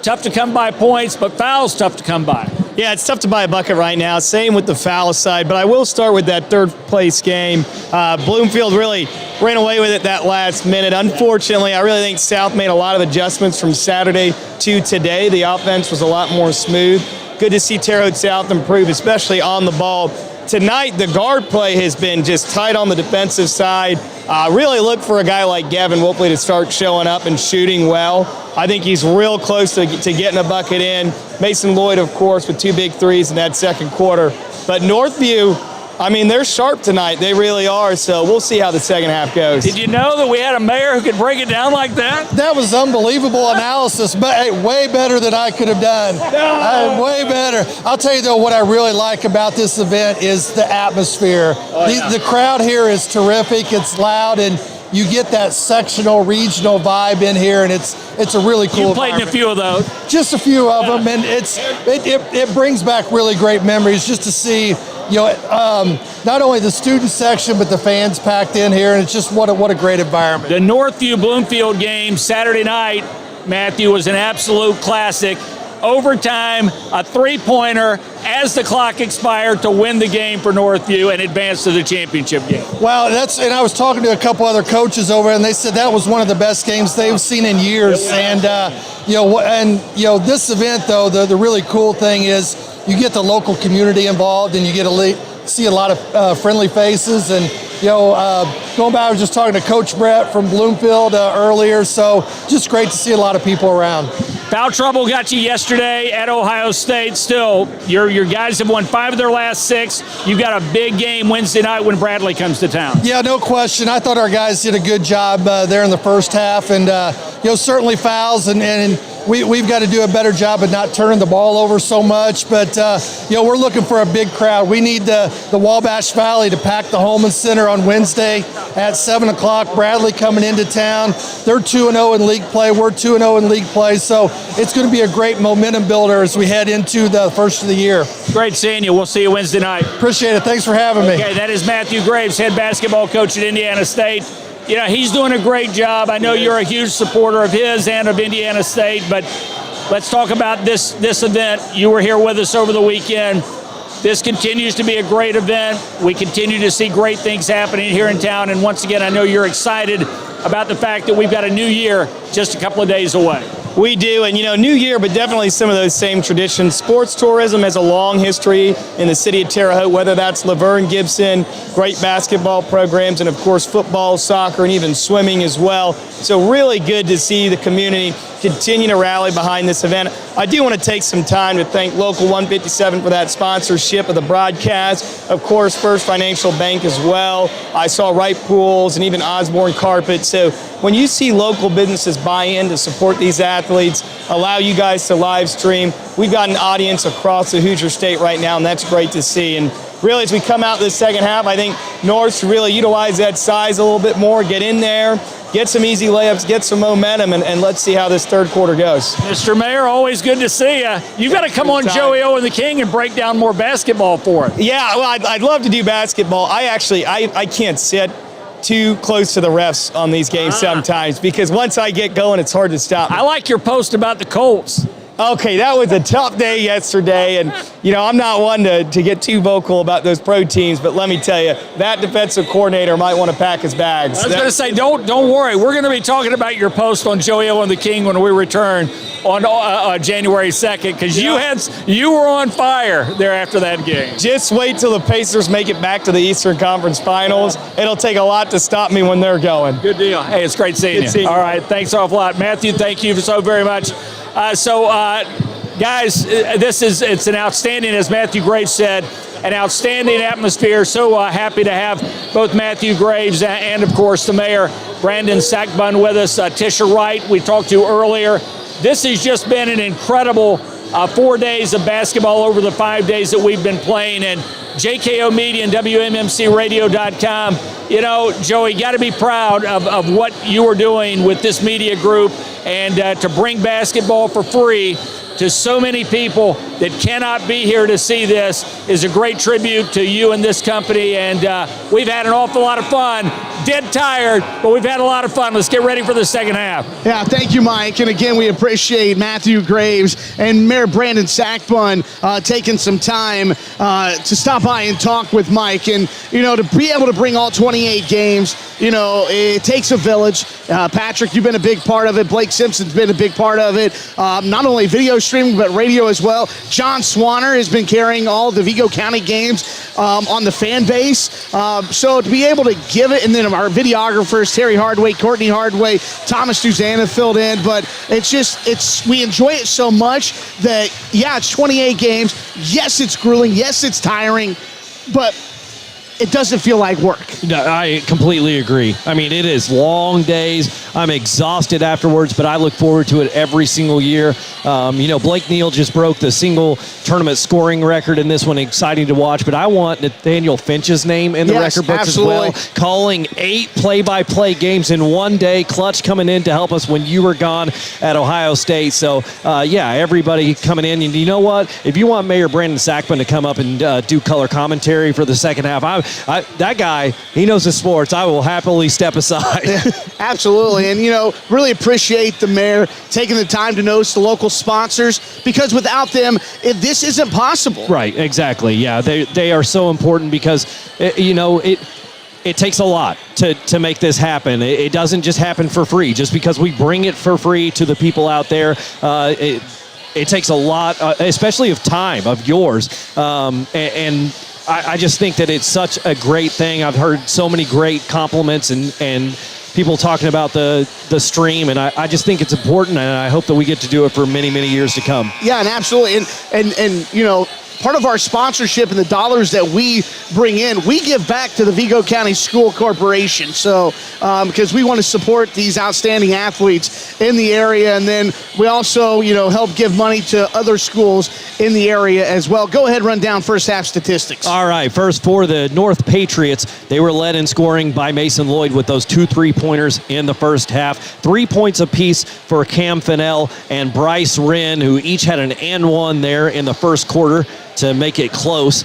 Tough to come by points, but fouls tough to come by. Yeah, it's tough to buy a bucket right now. Same with the foul side, but I will start with that third place game. Bloomfield really ran away with it that last minute. Unfortunately, I really think South made a lot of adjustments from Saturday to today. The offense was a lot more smooth. Good to see Terre Haute South improve, especially on the ball. Tonight, the guard play has been just tight on the defensive side. Really look for a guy like Gavin Wolfley to start showing up and shooting well. I think he's real close to getting a bucket in. Mason Lloyd, of course, with two big threes in that second quarter. But Northview, I mean, they're sharp tonight. They really are, so we'll see how the second half goes. Did you know that we had a mayor who could break it down like that? That was unbelievable analysis, but hey, way better than I could have done. Way better. I'll tell you, though, what I really like about this event is the atmosphere. The crowd here is terrific. It's loud, and you get that sectional, regional vibe in here, and it's a really cool You played in a few of those. Just a few of them, and it brings back really great memories just to see, not only the student section, but the fans packed in here, and it's just what a great environment. The Northview Bloomfield game Saturday night, Matthew, was an absolute classic. Overtime, a three-pointer as the clock expired to win the game for Northview and advance to the championship game. Well, and I was talking to a couple other coaches over, and they said that was one of the best games they've seen in years. And this event, though, the really cool thing is you get the local community involved, and you get to see a lot of friendly faces. And going back, I was just talking to Coach Brett from Bloomfield earlier, so just great to see a lot of people around. Foul trouble got you yesterday at Ohio State. Still, your guys have won 5 of their last 6. You've got a big game Wednesday night when Bradley comes to town. Yeah, no question. I thought our guys did a good job there in the first half, and certainly fouls, and we've got to do a better job of not turning the ball over so much. But we're looking for a big crowd. We need the Wabash Valley to pack the Holman Center on Wednesday at 7 o'clock. Bradley coming into town. They're 2-0 in league play. We're 2-0 in league play. So it's going to be a great momentum builder as we head into the first of the year. Great seeing you. We'll see you Wednesday night. Appreciate it. Thanks for having me. Okay, that is Matthew Graves, head basketball coach at Indiana State. He's doing a great job. I know you're a huge supporter of his and of Indiana State, but let's talk about this event. You were here with us over the weekend. This continues to be a great event. We continue to see great things happening here in town, and once again, I know you're excited about the fact that we've got a new year just a couple of days away. We do, and new year, but definitely some of those same traditions. Sports tourism has a long history in the city of Terre Haute, whether that's Laverne Gibson, great basketball programs, and of course football, soccer, and even swimming as well. So really good to see the community continue to rally behind this event. I do want to take some time to thank Local 157 for that sponsorship of the broadcast. Of course, First Financial Bank as well. I saw Wright Pools and even Osborne Carpet. So when you see local businesses buy in to support these athletes, allow you guys to live stream, we've got an audience across the Hoosier State right now, and that's great to see. And really, as we come out this second half, I think North should really utilize that size a little bit more, get in there, get some easy layups, get some momentum, and let's see how this third quarter goes. Mr. Mayor, always good to see you. You've got to come on Joey O and the King and break down more basketball for us. Yeah, well, I'd love to do basketball. I can't sit too close to the refs on these games sometimes because once I get going, it's hard to stop me. I like your post about the Colts. Okay, that was a tough day yesterday, and I'm not one to get too vocal about those pro teams, but let me tell you, that defensive coordinator might want to pack his bags. I was going to say, don't worry. We're going to be talking about your post on Joey O and the King when we return on January 2nd, because you were on fire there after that game. Just wait till the Pacers make it back to the Eastern Conference Finals. It'll take a lot to stop me when they're going. Good deal. Hey, it's great seeing you. All right, thanks awful lot. Matthew, thank you so very much. Guys, it's an outstanding, as Matthew Graves said, an outstanding atmosphere. So happy to have both Matthew Graves and of course, the mayor, Brandon Sackbun, with us. Tisha Wright, we talked to earlier. This has just been an incredible 4 days of basketball over the 5 days that we've been playing. And JKO Media and WMMCRadio.com, Joey, got to be proud of what you are doing with this media group and to bring basketball for free to so many people that cannot be here to see this is a great tribute to you and this company. And we've had an awful lot of fun. Dead tired, but we've had a lot of fun. Let's get ready for the second half. Yeah, thank you, Mike. And again, we appreciate Matthew Graves and Mayor Brandon Sackbun taking some time to stop by and talk with Mike. And, to be able to bring all 28 games, it takes a village. Patrick, you've been a big part of it. Blake Simpson's been a big part of it. Not only video streaming, but radio as well. John Swanner has been carrying all the Vigo County games on the fan base. So to be able to give it, and then our videographers, Terry Hardway, Courtney Hardway, Thomas Duzana filled in, but we enjoy it so much that, it's 28 games. Yes, it's grueling. Yes, it's tiring, but it doesn't feel like work. No, I completely agree. I mean, it is long days. I'm exhausted afterwards, but I look forward to it every single year. Blake Neal just broke the single tournament scoring record in this one. Exciting to watch, but I want Nathaniel Finch's name in the record books absolutely. as well. Calling 8 play-by-play games in one day. Clutch coming in to help us when you were gone at Ohio State. So, everybody coming in. And you know what? If you want Mayor Brandon Sackbun to come up and do color commentary for the second half, that guy, he knows the sports. I will happily step aside. Absolutely. And, really appreciate the mayor taking the time to notice the local sponsors, because without them, this isn't possible. Right, exactly. Yeah, they are so important because, it takes a lot to make this happen. It doesn't just happen for free. Just because we bring it for free to the people out there, it takes a lot, especially of time, of yours. And I just think that it's such a great thing. I've heard so many great compliments and people talking about the stream, and I just think it's important, and I hope that we get to do it for many, many years to come. Yeah, and absolutely. And part of our sponsorship and the dollars that we bring in, we give back to the Vigo County School Corporation. So, because we want to support these outstanding athletes in the area. And then we also, help give money to other schools in the area as well. Go ahead, run down first half statistics. All right, first for the North Patriots, they were led in scoring by Mason Lloyd with those 2 3-pointers in the first half. 3 points apiece for Cam Fennell and Bryce Wren, who each had an and one there in the first quarter to make it close.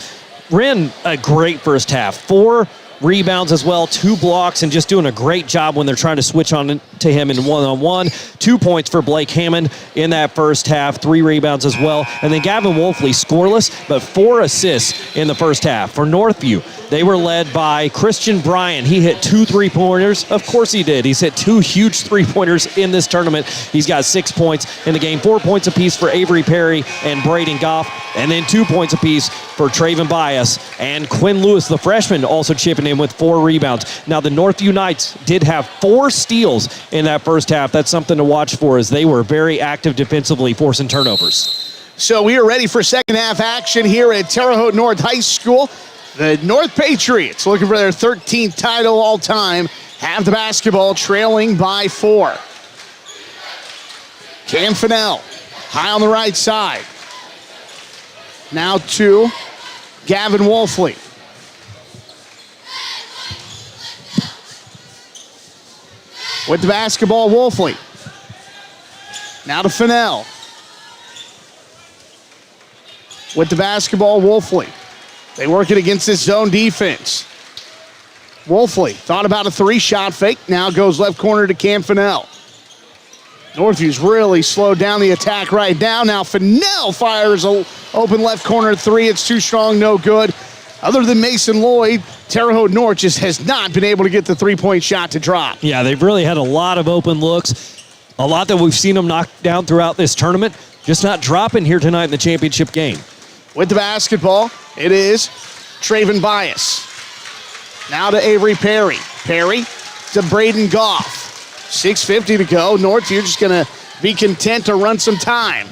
Wren, a great first half. 4 rebounds as well, 2 blocks, and just doing a great job when they're trying to switch on to him in one-on-one. 2 points for Blake Hammond in that first half, 3 rebounds as well. And then Gavin Wolfley, scoreless, but 4 assists in the first half. For Northview, they were led by Christian Bryan. He hit 2 3-pointers. Of course he did. He's hit 2 huge 3-pointers in this tournament. He's got 6 points in the game. 4 points apiece for Avery Perry and Braden Goff. And then 2 points apiece for Traven Bias. And Quinn Lewis, the freshman, also chipping in with 4 rebounds. Now, the Northview Knights did have 4 steals in that first half. That's something to watch for, as they were very active defensively, forcing turnovers. So we are ready for second half action here at Terre Haute North High School. The North Patriots, looking for their 13th title all time, have the basketball, trailing by 4. Cam Fennell, high on the right side. Now to Gavin Wolfley. With the basketball, Wolfley. Now to Fennell. With the basketball, Wolfley. They work it against this zone defense. Wolfley thought about a 3-shot fake. Now goes left corner to Cam Fennell. Northview's really slowed down the attack right now. Now Fennell fires an open left corner 3. It's too strong, no good. Other than Mason Lloyd, Terre Haute North just has not been able to get the 3-point shot to drop. Yeah, they've really had a lot of open looks. A lot that we've seen them knock down throughout this tournament. Just not dropping here tonight in the championship game. With the basketball, it is Traven Bias. Now to Avery Perry. Perry to Braden Goff. 6:50 to go. Northview just going to be content to run some time.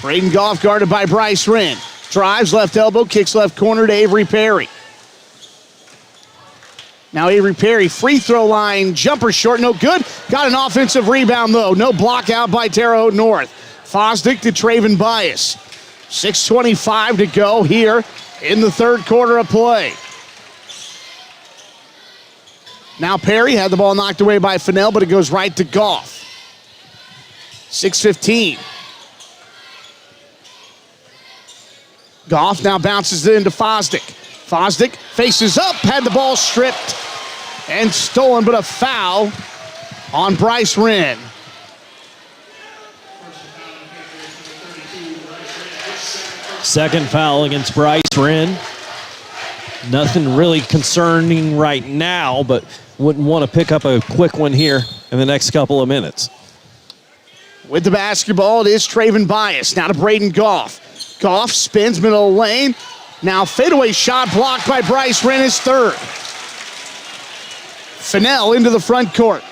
Braden Goff guarded by Bryce Wren. Drives left elbow, kicks left corner to Avery Perry. Now Avery Perry, free throw line, jumper short, no good. Got an offensive rebound though. No block out by Terre Haute North. Fosdick to Traven Bias. 6:25 to go here in the third quarter of play. Now Perry had the ball knocked away by Fennell, but it goes right to Goff. 6:15. Goff now bounces it into Fosdick. Fosdick faces up, had the ball stripped and stolen, but a foul on Bryce Wren. Second foul against Bryce Wren. Nothing really concerning right now, but wouldn't want to pick up a quick one here in the next couple of minutes. With the basketball, it is Traven Bias. Now to Braden Goff. Goff spins middle lane. Now fadeaway shot blocked by Bryce Wren, his third. Fennell into the front court.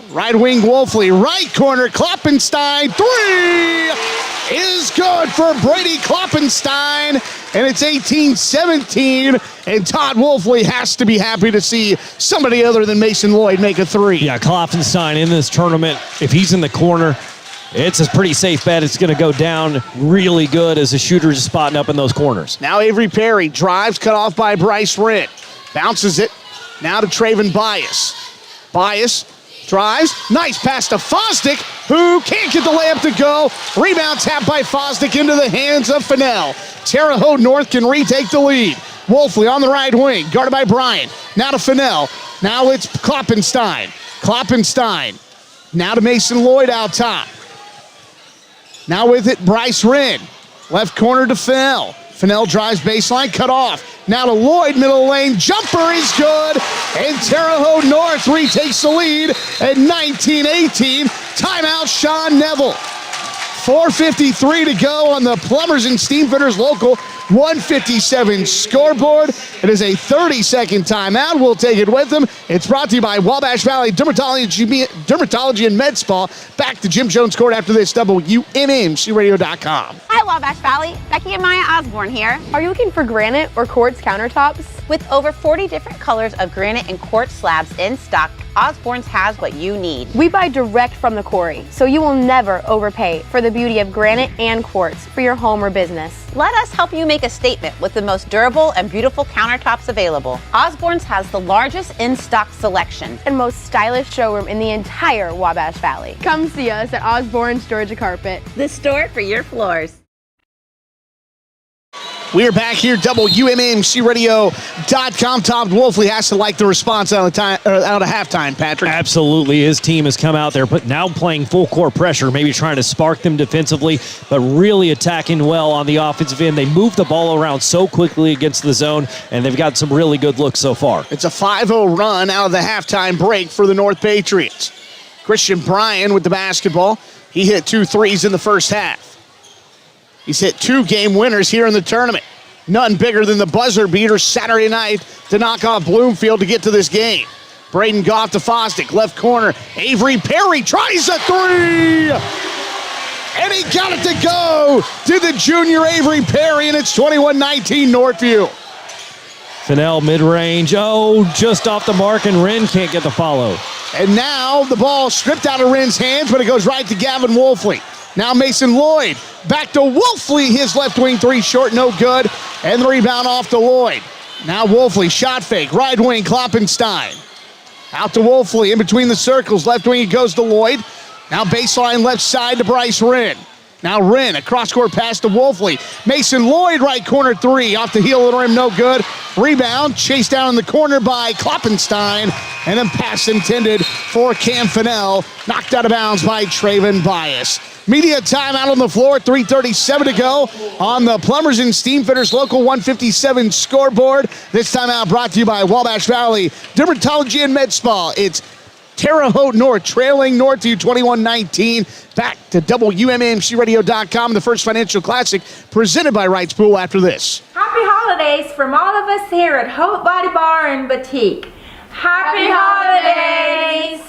Right wing Wolfley, right corner Kloppenstein. 3 is good for Brady Kloppenstein. And it's 18-17. And Todd Wolfley has to be happy to see somebody other than Mason Lloyd make a 3. Yeah, Kloppenstein in this tournament, if he's in the corner, it's a pretty safe bet. It's going to go down really good as the shooters are spotting up in those corners. Now Avery Perry drives, cut off by Bryce Wren. Bounces it. Now to Traven Bias. Bias drives. Nice pass to Fosdick, who can't get the layup to go. Rebound tap by Fosdick into the hands of Fennell. Terre Haute North can retake the lead. Wolfley on the right wing, guarded by Bryant. Now to Fennell. Now it's Kloppenstein. Kloppenstein. Now to Mason Lloyd out top. Now with it, Bryce Wren. Left corner to Fennell. Fennell drives baseline, cut off. Now to Lloyd, middle lane. Jumper is good. And Terre Haute North retakes the lead at 19-18. Timeout, Sean Neville. 4:53 to go on the Plumbers and Steamfitters Local 157 scoreboard. It is a 30-second timeout. We'll take it with them. It's brought to you by Wabash Valley Dermatology and Med Spa. Back to Jim Jones Court after this. WMMCRadio.com. Hi, Wabash Valley. Becky and Maya Osborne here. Are you looking for granite or quartz countertops? With over 40 different colors of granite and quartz slabs in stock, Osborne's has what you need. We buy direct from the quarry, so you will never overpay for the beauty of granite and quartz for your home or business. Let us help you make a statement with the most durable and beautiful countertops available. Osborne's has the largest in-stock selection and most stylish showroom in the entire Wabash Valley. Come see us at Osborne's Georgia Carpet, the store for your floors. We are back here, WMMCRadio.com. Todd Wolfley has to like the response out of halftime, Patrick. Absolutely. His team has come out there, but now playing full court pressure, maybe trying to spark them defensively, but really attacking well on the offensive end. They move the ball around so quickly against the zone, and they've got some really good looks so far. It's a 5-0 run out of the halftime break for the North Patriots. Christian Bryan with the basketball. He hit 2 threes in the first half. He's hit 2 game winners here in the tournament. None bigger than the buzzer beater Saturday night to knock off Bloomfield to get to this game. Braden Goff to Fosdick, left corner. Avery Perry tries a 3! And he got it to go to the junior Avery Perry, and it's 21-19 Northview. Fennell mid-range. Oh, just off the mark, and Wren can't get the follow. And now the ball stripped out of Wren's hands, but it goes right to Gavin Wolfley. Now Mason Lloyd back to Wolfley. His left wing three short, no good. And the rebound off to Lloyd. Now Wolfley, shot fake, right wing, Kloppenstein. Out to Wolfley, in between the circles. Left wing, it goes to Lloyd. Now baseline left side to Bryce Wren. Now Wren, a cross-court pass to Wolfley. Mason Lloyd, right corner three. Off the heel of the rim, no good. Rebound, chased down in the corner by Kloppenstein. And then pass intended for Cam Fennell. Knocked out of bounds by Traven Bias. Media timeout on the floor, 3:37 to go on the Plumbers and Steamfitters Local 157 scoreboard. This timeout brought to you by Wabash Valley Dermatology and Med Spa. It's Terre Haute North trailing Northview 21-19. Back to WMMCRadio.com, the First Financial Classic presented by Wright's Pool after this. Happy holidays from all of us here at Haute Body Bar and Boutique. Happy holidays!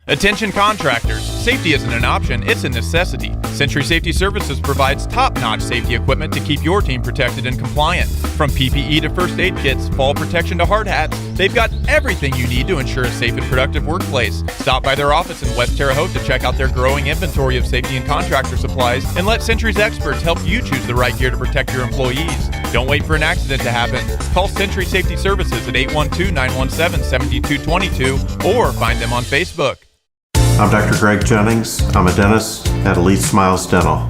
Attention contractors, safety isn't an option, it's a necessity. Century Safety Services provides top-notch safety equipment to keep your team protected and compliant. From PPE to first aid kits, fall protection to hard hats, they've got everything you need to ensure a safe and productive workplace. Stop by their office in West Terre Haute to check out their growing inventory of safety and contractor supplies, and let Century's experts help you choose the right gear to protect your employees. Don't wait for an accident to happen. Call Century Safety Services at 812-917-7222 or find them on Facebook. I'm Dr. Greg Jennings. I'm a dentist at Elite Smiles Dental.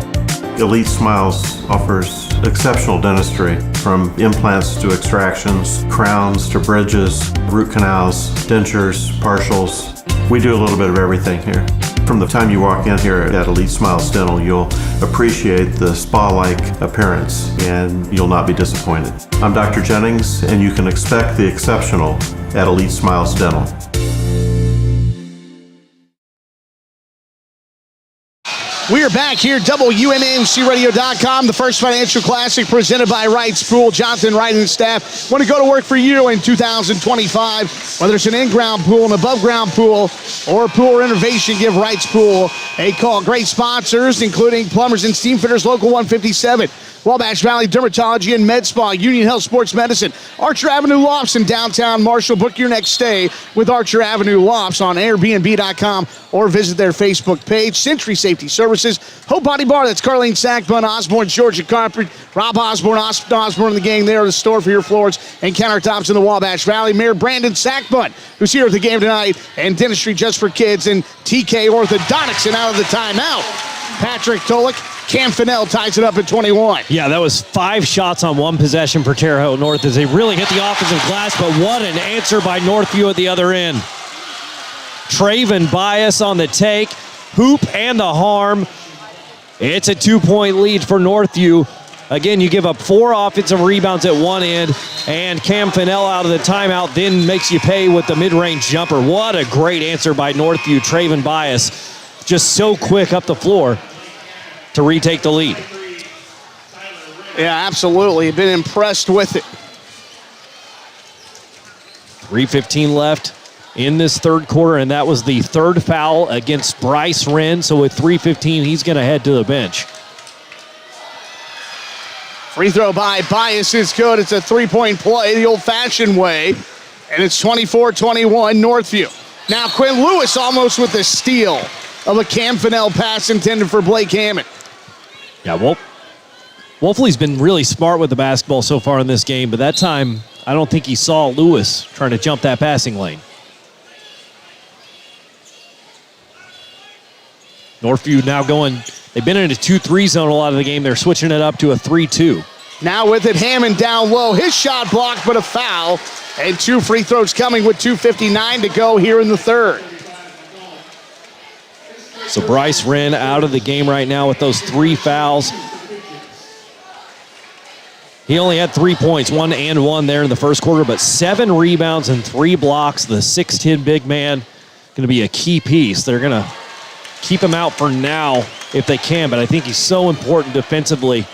Elite Smiles offers exceptional dentistry, from implants to extractions, crowns to bridges, root canals, dentures, partials. We do a little bit of everything here. From the time you walk in here at Elite Smiles Dental, you'll appreciate the spa-like appearance and you'll not be disappointed. I'm Dr. Jennings, and you can expect the exceptional at Elite Smiles Dental. We are back here, WMMCRadio.com, the First Financial Classic presented by Wright's Pool. Jonathan Wright and staff want to go to work for you in 2025. Whether it's an in-ground pool, an above-ground pool, or a pool renovation, give Wright's Pool a call. Great sponsors, including Plumbers and Steamfitters Local 157. Wabash Valley Dermatology and Med Spa, Union Health Sports Medicine, Archer Avenue Lofts in downtown Marshall. Book your next stay with Archer Avenue Lofts on Airbnb.com or visit their Facebook page. Century Safety Services, Haute Body Bar, that's Carlene Sackbun, Osborne, Georgia Carpet, Rob Osborne, Osborne and the gang there at the store for your floors and countertops in the Wabash Valley. Mayor Brandon Sackbun, who's here at the game tonight, and Dentistry Just for Kids, and TK Orthodontics. And out of the timeout, Patrick Tolick. Cam Fennell ties it up at 21. Yeah, that was 5 shots on one possession for Terre Haute North as they really hit the offensive glass, but what an answer by Northview at the other end. Traven Bias on the take, hoop and the harm. It's a 2-point lead for Northview. Again, you give up 4 offensive rebounds at one end, and Cam Fennell out of the timeout then makes you pay with the mid-range jumper. What a great answer by Northview. Traven Bias just so quick up the floor to retake the lead. Yeah, absolutely. Been impressed with it. 3:15 left in this third quarter, and that was the third foul against Bryce Wren. So with 3:15, he's going to head to the bench. Free throw by Bias is good. It's a 3-point play the old-fashioned way, and it's 24-21 Northview. Now Quinn Lewis almost with the steal of a Cam Fennell pass intended for Blake Hammond. Yeah, Wolfley's been really smart with the basketball so far in this game, but that time I don't think he saw Lewis trying to jump that passing lane. Northview now going, they've been in a 2-3 zone a lot of the game. They're switching it up to a 3-2. Now with it, Hammond down low. His shot blocked, but a foul. And 2 free throws coming with 2:59 to go here in the third. So Bryce Wren out of the game right now with those 3 fouls. He only had 3 points, 1 and 1 there in the first quarter, but 7 rebounds and 3 blocks. The 6'10" big man going to be a key piece. They're going to keep him out for now if they can, but I think he's so important defensively.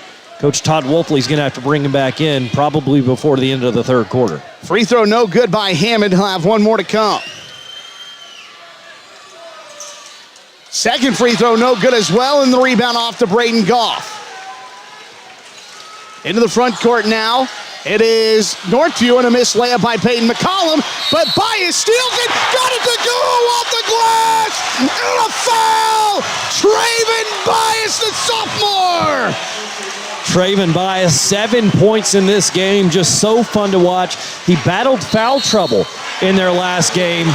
Coach Todd Wolfley's going to have to bring him back in probably before the end of the third quarter. Free throw no good by Hammond. He'll have 1 more to come. Second free throw no good as well, and the rebound off to Braden Goff. Into the front court now. It is Northview and a missed layup by Peyton McCollum, but Bias steals it, got it to go off the glass, and a foul! Traven Bias, the sophomore! Traven Bias, 7 points in this game, just so fun to watch. He battled foul trouble in their last game.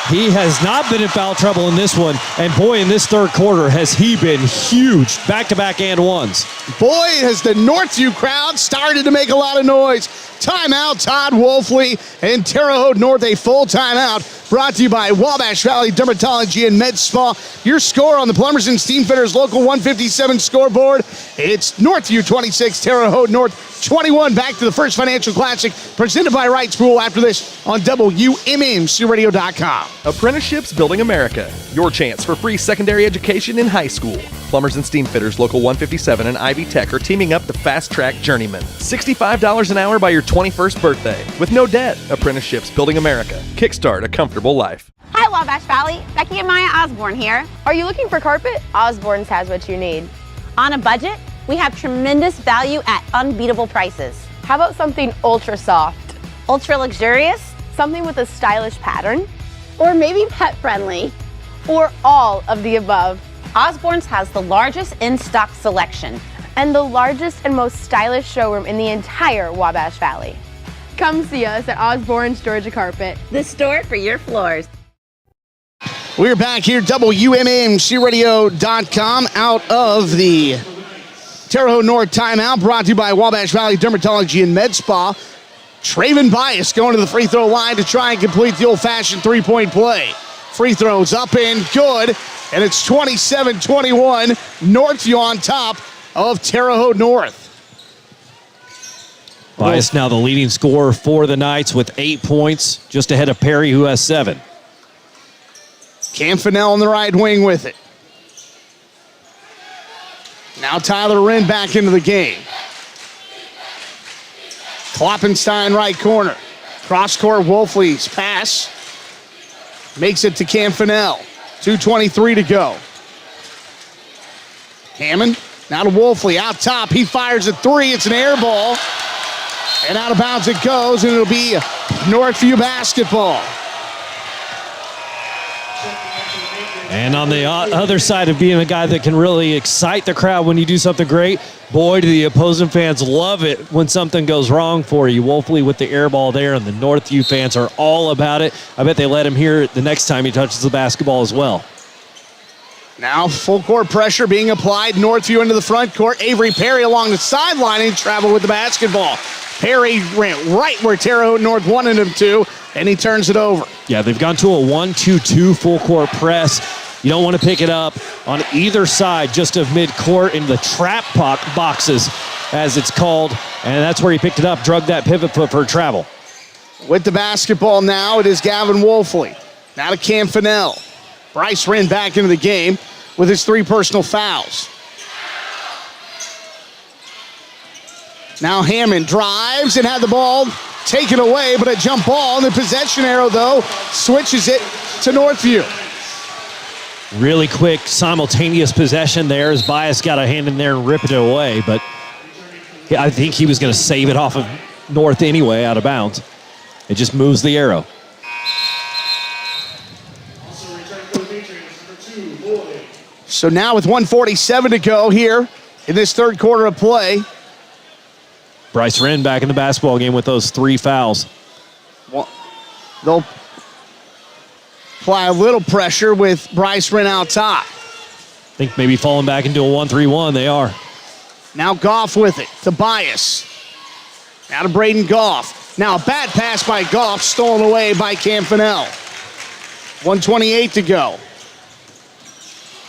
He has not been in foul trouble in this one, and boy, in this third quarter has he been huge. Back-to-back and ones. Boy, has the Northview crowd started to make a lot of noise. Timeout, Todd Wolfley and Terre Haute North, a full timeout. Brought to you by Wabash Valley Dermatology and Med Spa. Your score on the Plumbers and Steamfitters Local 157 scoreboard. It's Northview 26, Terre Haute North 21. Back to the First Financial Classic, presented by Wrights Pool after this on WMMCRadio.com. Apprenticeships Building America. Your chance for free secondary education in high school. Plumbers and Steamfitters Local 157 and Ivy Tech are teaming up to fast-track journeyman. $65 an hour by your 21st birthday. With no debt. Apprenticeships Building America. Kickstart a comfortable life. Hi, Wabash Valley. Becky and Maya Osborne here. Are you looking for carpet? Osborne's has what you need. On a budget, we have tremendous value at unbeatable prices. How about something ultra soft? Ultra luxurious? Something with a stylish pattern? Or maybe pet friendly. Or all of the above? Osborne's has the largest in-stock selection and the largest and most stylish showroom in the entire Wabash Valley. Come see us at Osborne's Georgia Carpet. The store for your floors. We're back here, WMMCRadio.com, out of the Terre Haute North timeout, brought to you by Wabash Valley Dermatology and Med Spa. Traven Bias going to the free throw line to try and complete the old-fashioned three-point play. Free throws up and good, and it's 27-21. Northview on top of Terre Haute North. Bias now the leading scorer for the Knights with 8 points, just ahead of Perry, who has 7. Cam Fennell on the right wing with it. Now Tyler Wren back into the game. Kloppenstein right corner. Cross-court Wolfley's pass. Makes it to Cam Fennell. 2:23 to go. Hammond now to Wolfley out top. He fires a three. It's an air ball. And out of bounds it goes, and it'll be Northview basketball. And on the other side of being a guy that can really excite the crowd when you do something great, boy, do the opposing fans love it when something goes wrong for you. Wolfley with the air ball there, and the Northview fans are all about it. I bet they let him hear it the next time he touches the basketball as well. Now full court pressure being applied. Northview into the front court. Avery Perry along the sideline and traveled with the basketball. Perry ran right where Terre Haute North wanted him to, and he turns it over. Yeah, they've gone to a 1-2-2 full court press. You don't want to pick it up on either side just of midcourt in the trap boxes, as it's called, and that's where he picked it up, drug that pivot foot for travel. With the basketball now, it is Gavin Wolfley. Now to Cam Fennell. Bryce Wren back into the game with his 3 personal fouls. Now Hammond drives and had the ball taken away, but a jump ball. And the possession arrow, though, switches it to Northview. Really quick simultaneous possession there as Bias got a hand in there and rip it away, but I think he was going to save it off of North anyway, out of bounds. It just moves the arrow. So now with 1:47 to go here in this third quarter of play. Bryce Wren back in the basketball game with those 3 fouls. Well, they'll apply a little pressure with Bryce Wren out top. I think maybe falling back into a 1-3-1. They are. Now Goff with it to Bias. Now to Braden Goff. Now a bad pass by Goff, stolen away by Cam Fennell. 1:28 to go.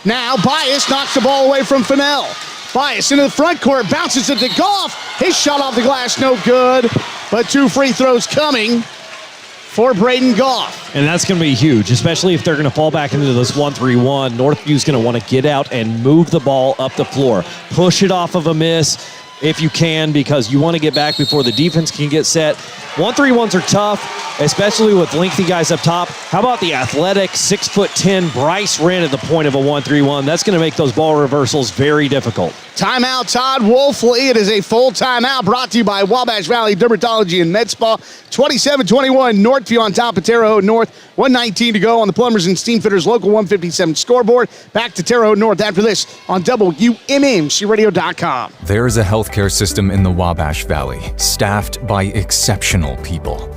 Now Bias knocks the ball away from Fennell. Bias into the front court, bounces it to Goff. His shot off the glass, no good. But 2 free throws coming for Braden Goff. And that's going to be huge, especially if they're going to fall back into this 1-3-1. Northview's going to want to get out and move the ball up the floor. Push it off of a miss. if you can, because you want to get back before the defense can get set. 1-3-1s are tough, especially with lengthy guys up top. How about the athletic 6'10" Bryce Wren at the point of a 1-3-1? That's going to make those ball reversals very difficult. Timeout, Todd Wolfley. It is a full timeout brought to you by Wabash Valley Dermatology and Med Spa. 27-21, Northview on top of Terre Haute North. 1:19 to go on the Plumbers and Steamfitters Local 157 scoreboard. Back to Terre Haute North after this on WMMCRadio.com. There's a healthcare system in the Wabash Valley, staffed by exceptional people.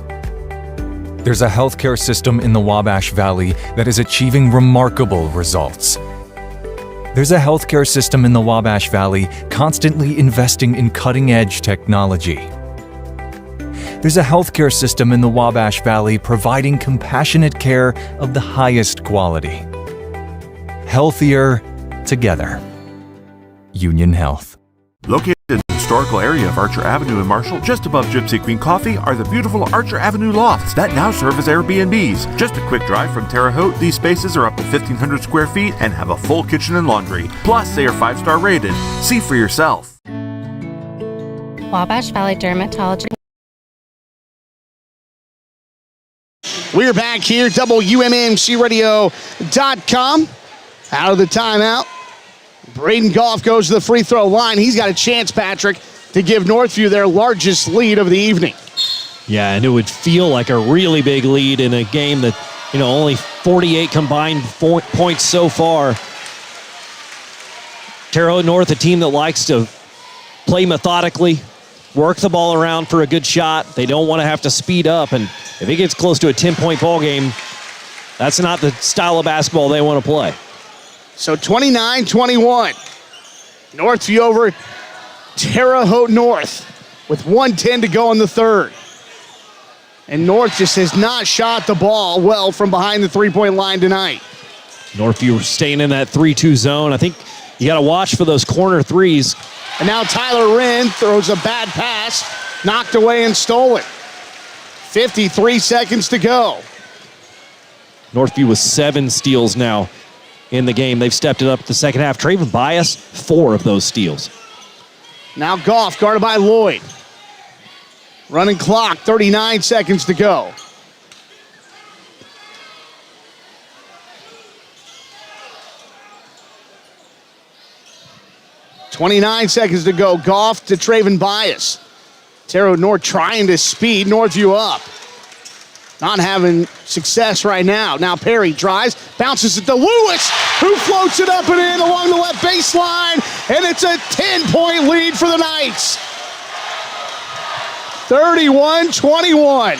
There's a healthcare system in the Wabash Valley that is achieving remarkable results. There's a healthcare system in the Wabash Valley constantly investing in cutting-edge technology. There's a healthcare system in the Wabash Valley providing compassionate care of the highest quality. Healthier together. Union Health. Located in the historical area of Archer Avenue in Marshall, just above Gypsy Queen Coffee, are the beautiful Archer Avenue lofts that now serve as Airbnbs. Just a quick drive from Terre Haute, these spaces are up to 1,500 square feet and have a full kitchen and laundry. Plus, they are 5-star rated. See for yourself. Wabash Valley Dermatology. We're back here, WMMCRadio.com. Out of the timeout. Braden Goff goes to the free throw line. He's got a chance, Patrick, to give Northview their largest lead of the evening. Yeah, and it would feel like a really big lead in a game that, only 48 combined points so far. Terre Haute North, a team that likes to play methodically, work the ball around for a good shot. They don't want to have to speed up, and if it gets close to a 10-point ball game, that's not the style of basketball they want to play. So 29-21. Northview over Terre Haute North with 1:10 to go in the third. And North just has not shot the ball well from behind the three-point line tonight. Northview staying in that 3-2 zone. I think you got to watch for those corner threes. And now Tyler Wren throws a bad pass, knocked away and stolen. 53 seconds to go. Northview with 7 steals now in the game. They've stepped it up the second half. Traven Bias, 4 of those steals. Now Goff guarded by Lloyd. Running clock, 39 seconds to go. .29 seconds to go. Goff to Traven Bias. Terre Haute North trying to speed Northview up. Not having success right now. Now Perry drives, bounces it to Lewis, who floats it up and in along the left baseline, and it's a 10-point lead for the Knights. 31-21.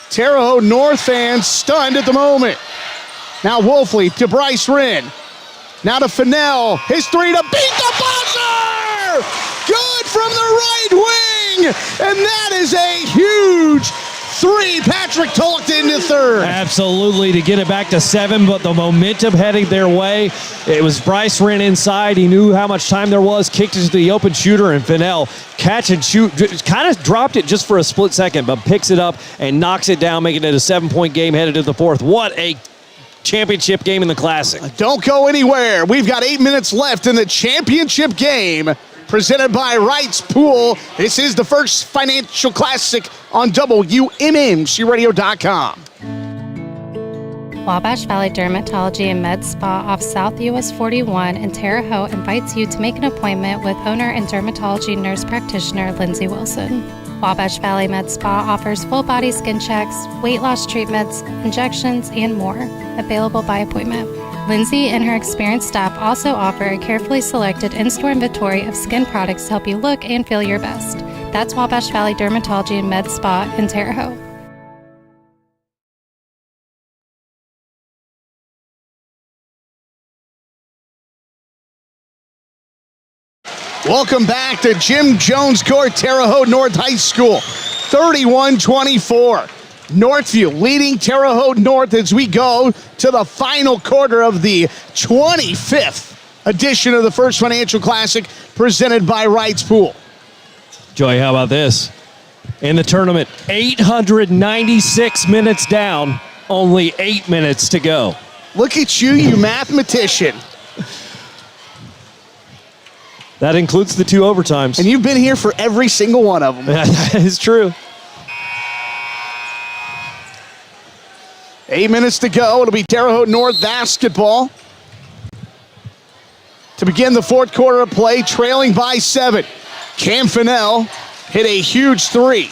Terre Haute North fans stunned at the moment. Now Wolfley to Bryce Wren. Now to Fennell. His three to beat the buzzer! Good from the right wing! And that is a huge three. Patrick Tolt into third. Absolutely, to get it back to 7, but the momentum heading their way. It was Bryce Wren inside. He knew how much time there was, kicked it to the open shooter, and Fennell catch and shoot. Kind of dropped it just for a split second, but picks it up and knocks it down, making it a 7-point game headed to the fourth. What a championship game in the Classic. Don't go anywhere. We've got 8 minutes left in the championship game presented by Wright's Pool. This is the first financial classic on WMMCRadio.com. Wabash Valley Dermatology and Med Spa off South US 41 in Terre Haute invites you to make an appointment with owner and dermatology nurse practitioner Lindsay Wilson. Wabash Valley Med Spa offers full-body skin checks, weight loss treatments, injections, and more, available by appointment. Lindsay and her experienced staff also offer a carefully selected in-store inventory of skin products to help you look and feel your best. That's Wabash Valley Dermatology and Med Spa in Terre Haute. Welcome back to Jim Jones Court, Terre Haute North High School. 31-24. Northview leading Terre Haute North as we go to the final quarter of the 25th edition of the First Financial Classic presented by Wright's Pool. Joey, how about this? In the tournament, 896 minutes down, only 8 minutes to go. Look at you, you mathematician. That includes the 2 overtimes. And you've been here for every single one of them. That is true. 8 minutes to go. It'll be Terre Haute North basketball to begin the fourth quarter of play, trailing by 7. Cam Fennell hit a huge 3.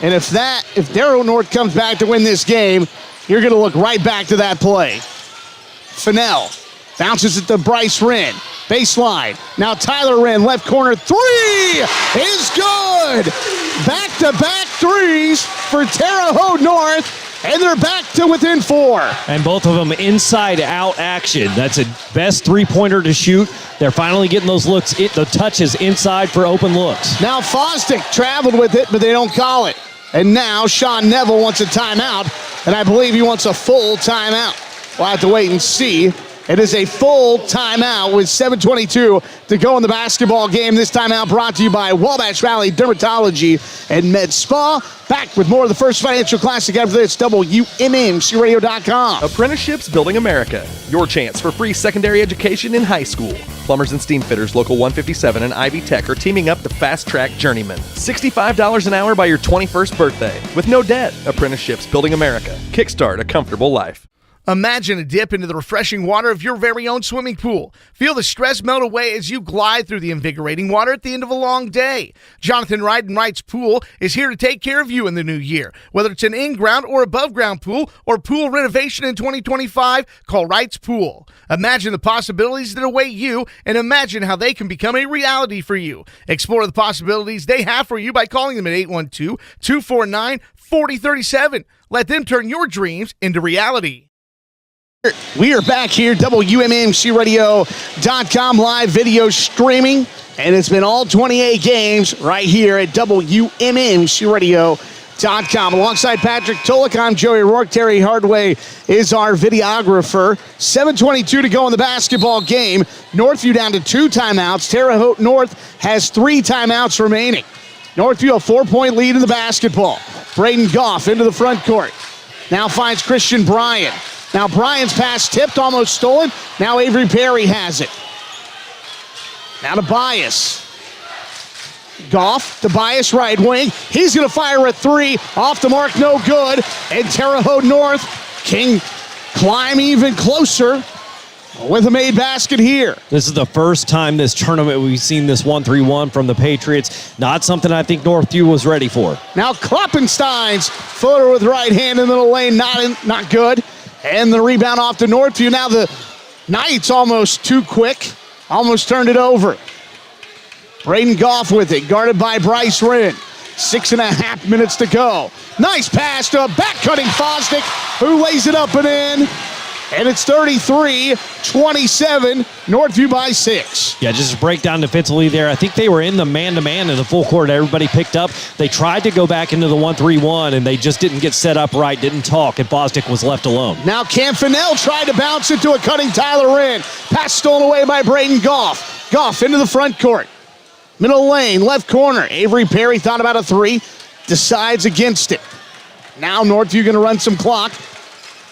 And if Terre Haute North comes back to win this game, you're going to look right back to that play. Fennell bounces it to Bryce Wren. Baseline. Now Tyler Wren, left corner, 3 is good. Back-to-back threes for Terre Haute North, and they're back to within 4. And both of them inside-out action. That's a best three-pointer to shoot. They're finally getting those looks, the touches inside for open looks. Now Fosdick traveled with it, but they don't call it. And now Sean Neville wants a timeout, and I believe he wants a full timeout. We'll have to wait and see. It is a full timeout with 7:22 to go in the basketball game. This timeout brought to you by Wabash Valley Dermatology and Med Spa. Back with more of the First Financial Classic after this. WMMCRadio.com. Apprenticeships Building America. Your chance for free secondary education in high school. Plumbers and steam fitters, Local 157 and Ivy Tech are teaming up to fast-track journeymen. $65 an hour by your 21st birthday. With no debt. Apprenticeships Building America. Kickstart a comfortable life. Imagine a dip into the refreshing water of your very own swimming pool. Feel the stress melt away as you glide through the invigorating water at the end of a long day. Jonathan Wright's Pool is here to take care of you in the new year. Whether it's an in-ground or above-ground pool or pool renovation in 2025, call Wright's Pool. Imagine the possibilities that await you and imagine how they can become a reality for you. Explore the possibilities they have for you by calling them at 812-249-4037. Let them turn your dreams into reality. We are back here, WMMCRadio.com live video streaming, and it's been all 28 games right here at WMMCRadio.com. Alongside Patrick Tulloch, I'm Joey Rourke. Terry Hardway is our videographer. 7:22 to go in the basketball game. Northview down to 2 timeouts. Terre Haute North has 3 timeouts remaining. Northview a 4-point lead in the basketball. Braden Goff into the front court. Now finds Christian Bryant. Now Bryant's pass tipped, almost stolen. Now Avery Perry has it. Now to Bias. Goff to Bias, right wing. He's going to fire a 3. Off the mark, no good. And Terre Haute North can climb even closer with a made basket here. This is the first time this tournament we've seen this 1-3-1 from the Patriots. Not something I think Northview was ready for. Now Kloppenstein's footer with right hand in the middle lane, not good. And the rebound off to Northview. Now the Knights almost too quick. Almost turned it over. Braden Goff with it, guarded by Bryce Wren. 6.5 minutes to go. Nice pass to a back-cutting Fosdick, who lays it up and in. And it's 33-27, Northview by 6. Yeah, just a breakdown defensively there. I think they were in the man-to-man in the full court. Everybody picked up. They tried to go back into the 1-3-1, and they just didn't get set up right, didn't talk, and Fosdick was left alone. Now Cam Fennell tried to bounce it to a cutting Tyler Wren. Pass stolen away by Braden Goff. Goff into the front court. Middle lane, left corner. Avery Perry thought about a 3, decides against it. Now Northview going to run some clock.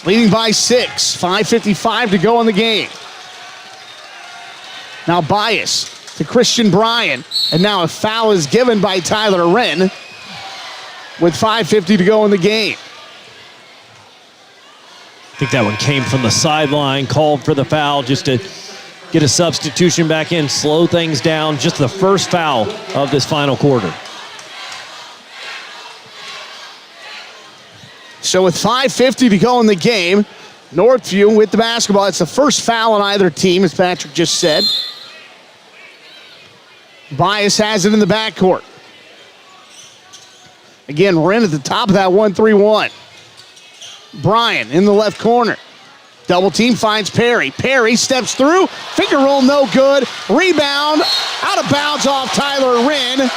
Leading by 6, 5:55 to go in the game. Now Bias to Christian Bryant, and now a foul is given by Tyler Wren with 5:50 to go in the game. I think that one came from the sideline, called for the foul just to get a substitution back in, slow things down. Just the first foul of this final quarter. So with 5:50 to go in the game, Northview with the basketball. It's the first foul on either team, as Patrick just said. Bias has it in the backcourt. Again, Wren at the top of that 1-3-1. Bryan in the left corner. Double team finds Perry. Perry steps through. Finger roll, no good. Rebound, out of bounds off Tyler Wren.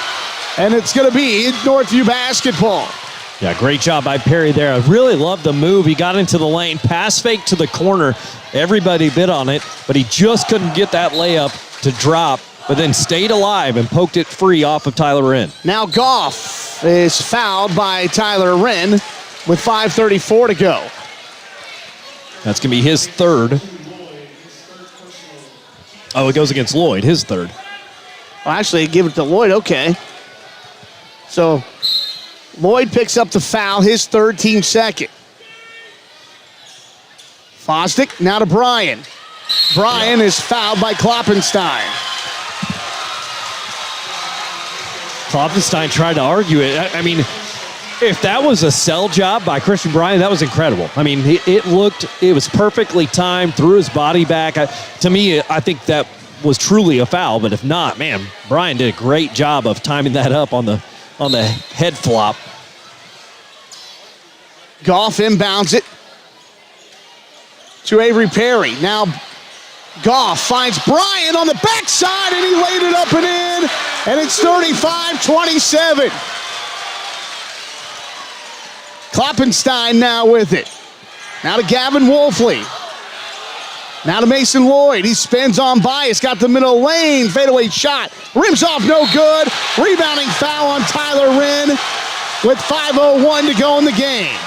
And it's going to be Northview basketball. Yeah, great job by Perry there. I really love the move. He got into the lane, pass fake to the corner. Everybody bid on it, but he just couldn't get that layup to drop, but then stayed alive and poked it free off of Tyler Wren. Now Goff is fouled by Tyler Wren with 5:34 to go. That's going to be his third. Oh, it goes against Lloyd, his third. actually, give it to Lloyd. Okay. So Lloyd picks up the foul, his third, team second. Fosdick now to Bryan. Bryan is fouled by Kloppenstein. Kloppenstein tried to argue it. I mean, if that was a sell job by Christian Bryan, that was incredible. I mean, it was perfectly timed, threw his body back. To me, I think that was truly a foul, but if not, man, Bryan did a great job of timing that up on the head flop. Goff inbounds it to Avery Perry. Now Goff finds Bryan on the backside, and he laid it up and in, and it's 35-27. Kloppenstein now with it. Now to Gavin Wolfley. Now to Mason Lloyd. He spins on Bias, got the middle lane, fadeaway shot. Rims off, no good. Rebounding foul on Tyler Wren with 5:01 to go in the game.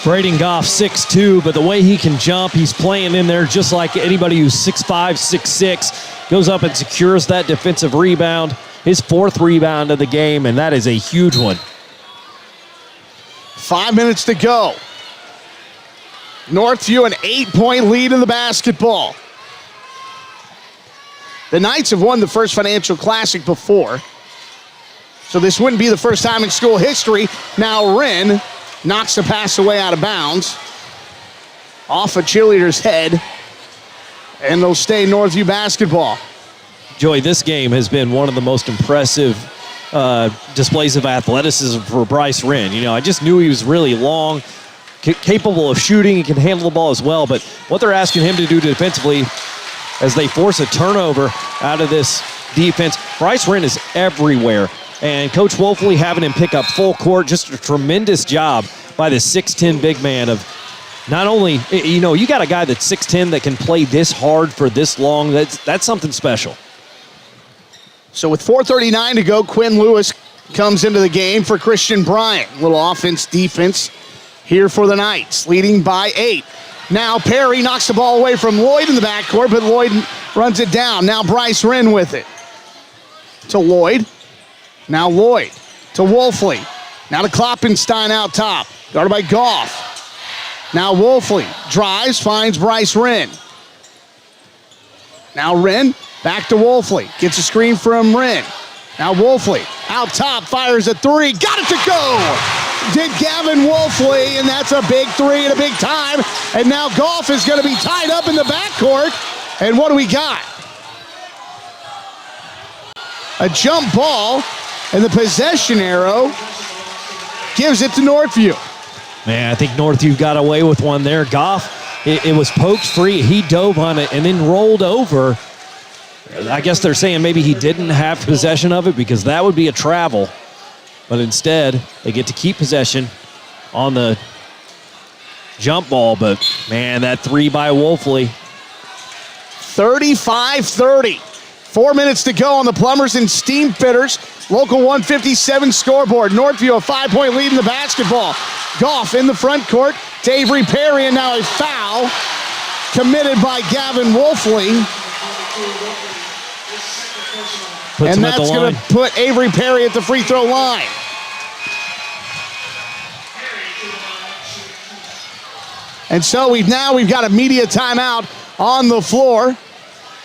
Braden Goff 6'2", but the way he can jump, he's playing in there just like anybody who's 6'5", 6'6", goes up and secures that defensive rebound. His fourth rebound of the game, and that is a huge one. 5 minutes to go. Northview an 8-point lead in the basketball. The Knights have won the First Financial Classic before, so this wouldn't be the first time in school history. Now Wren knocks the pass away out of bounds, off a cheerleader's head, and they'll stay Northview basketball. Joey, this game has been one of the most impressive displays of athleticism for Bryce Wren. You know, I just knew he was really long, capable of shooting, he can handle the ball as well, but what they're asking him to do defensively as they force a turnover out of this defense, Bryce Wren is everywhere. And Coach Wolfley having him pick up full court, just a tremendous job by the 6'10" big man of not only, you know, you got a guy that's 6'10" that can play this hard for this long. That's something special. So with 4:39 to go, Quinn Lewis comes into the game for Christian Bryan. Little offense, defense here for the Knights, leading by 8. Now Perry knocks the ball away from Lloyd in the backcourt, but Lloyd runs it down. Now Bryce Wren with it. To Lloyd. Now Lloyd to Wolfley. Now to Kloppenstein out top. Guarded by Goff. Now Wolfley drives, finds Bryce Wren. Now Wren back to Wolfley. Gets a screen from Wren. Now Wolfley out top, fires a three. Got it to go! Did Gavin Wolfley, and that's a big three and a big time. And now Goff is going to be tied up in the backcourt. And what do we got? A jump ball. And the possession arrow gives it to Northview. Man, I think Northview got away with one there. Goff, it was poked free. He dove on it and then rolled over. I guess they're saying maybe he didn't have possession of it because that would be a travel. But instead, they get to keep possession on the jump ball. But, man, that three by Wolfley. 35-30. 4 minutes to go on the Plumbers and Steam Fitters Local 157 scoreboard. Northview a 5-point lead in the basketball. Goff in the front court to Avery Perry, and now a foul committed by Gavin Wolfley. And that's going to put Avery Perry at the free throw line. And so we've got a media timeout on the floor.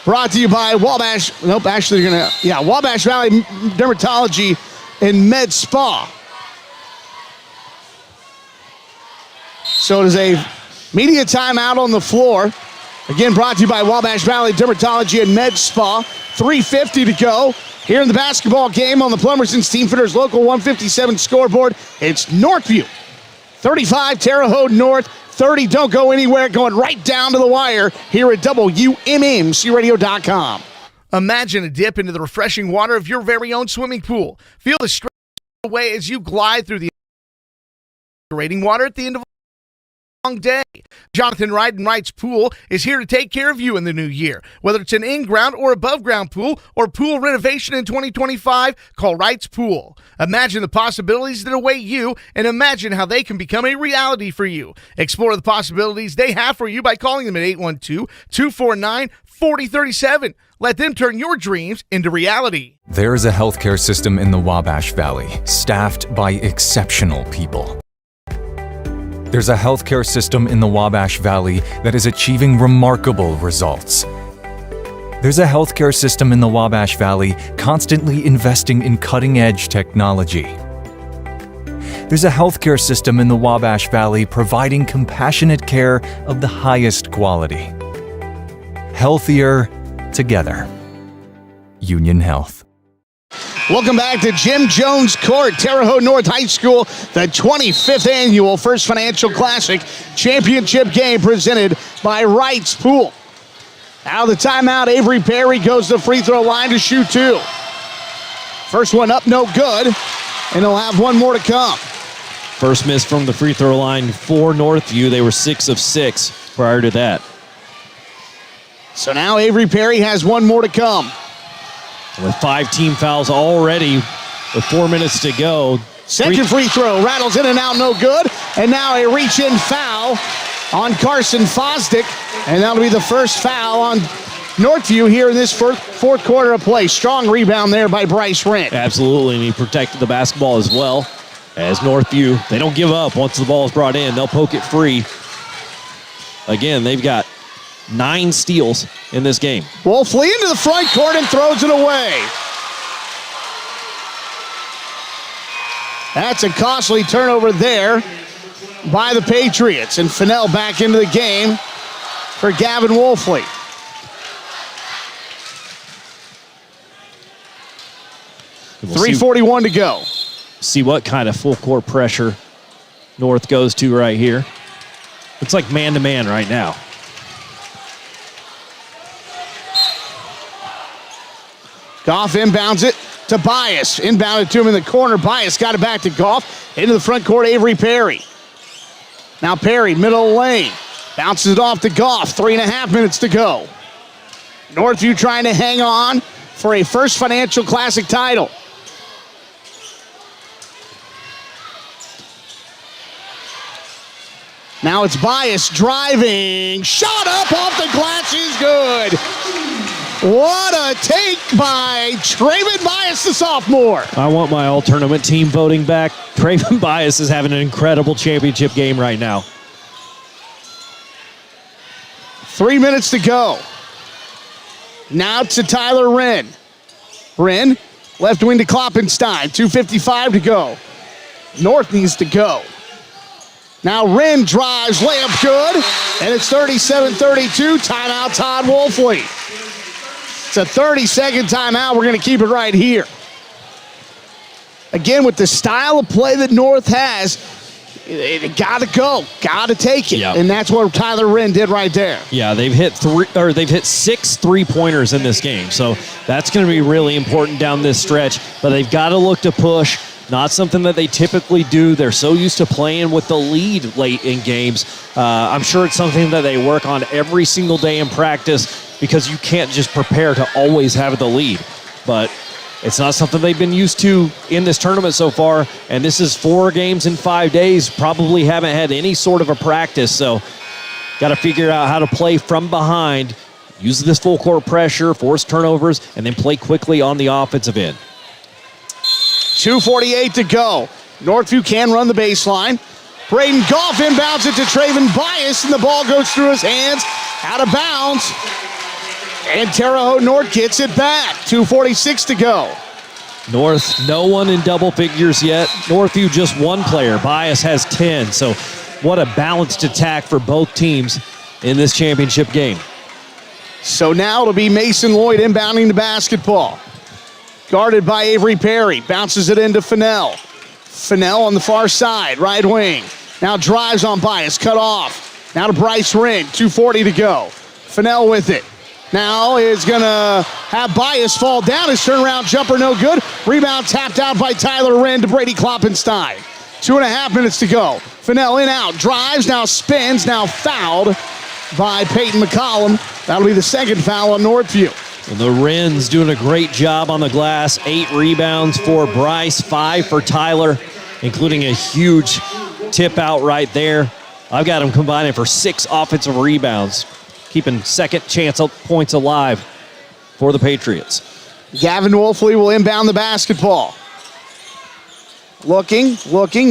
Brought to you by Wabash. Nope, actually they're going to, Wabash Valley Dermatology and Med Spa. So it is a media timeout on the floor. Again, brought to you by Wabash Valley Dermatology and Med Spa. 3:50 to go here in the basketball game on the Plumbers and Steam Fitters Local 157 scoreboard. It's Northview 35, Terre Haute North 30. Don't go anywhere. Going right down to the wire here at WMMCRadio.com. Imagine a dip into the refreshing water of your very own swimming pool. Feel the stress away as you glide through the invigorating water at the end of day. Jonathan Wright's Pool is here to take care of you in the new year. Whether it's an in-ground or above-ground pool or pool renovation in 2025, call Wright's Pool. Imagine the possibilities that await you and imagine how they can become a reality for you. Explore the possibilities they have for you by calling them at 812-249-4037. Let them turn your dreams into reality. There is a healthcare system in the Wabash Valley, staffed by exceptional people. There's a healthcare system in the Wabash Valley that is achieving remarkable results. There's a healthcare system in the Wabash Valley constantly investing in cutting-edge technology. There's a healthcare system in the Wabash Valley providing compassionate care of the highest quality. Healthier together. Union Health. Welcome back to Jim Jones Court, Terre Haute North High School, the 25th annual First Financial Classic championship game presented by Wright's Pool. Out of the timeout, Avery Perry goes to the free throw line to shoot two. First one up, no good, and he'll have one more to come. First miss from the free throw line for Northview. They were 6 of 6 prior to that. So now Avery Perry has one more to come. With 5 team fouls already with 4 minutes to go. Second free throw, rattles in and out, no good. And now a reach-in foul on Carson Fosdick. And that'll be the first foul on Northview here in this fourth quarter of play. Strong rebound there by Bryce Rent. Absolutely, and he protected the basketball as well. As Northview, they don't give up once the ball is brought in. They'll poke it free. Again, they've got 9 steals in this game. Wolfley into the front court and throws it away. That's a costly turnover there by the Patriots. And Fennell back into the game for Gavin Wolfley. We'll 3:41 to go. See what kind of full court pressure North goes to right here. It's like man-to-man right now. Goff inbounds it to Bias. Inbounded to him in the corner. Bias got it back to Goff. Into the front court, Avery Perry. Now Perry, middle lane. Bounces it off to Goff. 3.5 minutes to go. Northview trying to hang on for a First Financial Classic title. Now it's Bias driving. Shot up off the glass is good. What a take by Traven Bias, the sophomore. I want my all-tournament team voting back. Traven Bias is having an incredible championship game right now. 3 minutes to go. Now to Tyler Wren. Wren, left wing to Kloppenstein. 2:55 to go. North needs to go. Now Wren drives, layup good, and it's 37-32. Timeout, Todd Wolfley. It's a 30-second timeout. We're going to keep it right here. Again, with the style of play that North has, they got to go, got to take it, and that's what Tyler Wren did right there. Yeah, they've hit 6 3-pointers in this game, so that's going to be really important down this stretch. But they've got to look to push. Not something that they typically do. They're so used to playing with the lead late in games. I'm sure it's something that they work on every single day in practice because you can't just prepare to always have the lead. But it's not something they've been used to in this tournament so far. And this is 4 games in 5 days. Probably haven't had any sort of a practice. So got to figure out how to play from behind, use this full court pressure, force turnovers, and then play quickly on the offensive end. 2:48 to go. Northview can run the baseline. Braden Goff inbounds it to Traven Bias, and the ball goes through his hands, out of bounds. And Terre Haute North gets it back. 2:46 to go. North, no one in double figures yet. Northview, just 1 player. Bias has 10. So what a balanced attack for both teams in this championship game. So now it'll be Mason Lloyd inbounding the basketball. Guarded by Avery Perry. Bounces it into Fennell. Fennell on the far side, right wing. Now drives on Bias, cut off. Now to Bryce Wren, 2:40 to go. Fennell with it. Now is going to have Bias fall down. His turnaround jumper no good. Rebound tapped out by Tyler Wren to Brady Kloppenstein. 2.5 minutes to go. Fennell in, out, drives, now spins, now fouled by Peyton McCollum. That'll be the second foul on Northview. And the Wrens doing a great job on the glass. 8 rebounds for Bryce, 5 for Tyler, including a huge tip out right there. I've got them combining for 6 offensive rebounds, keeping second chance points alive for the Patriots. Gavin Wolfley will inbound the basketball. Looking,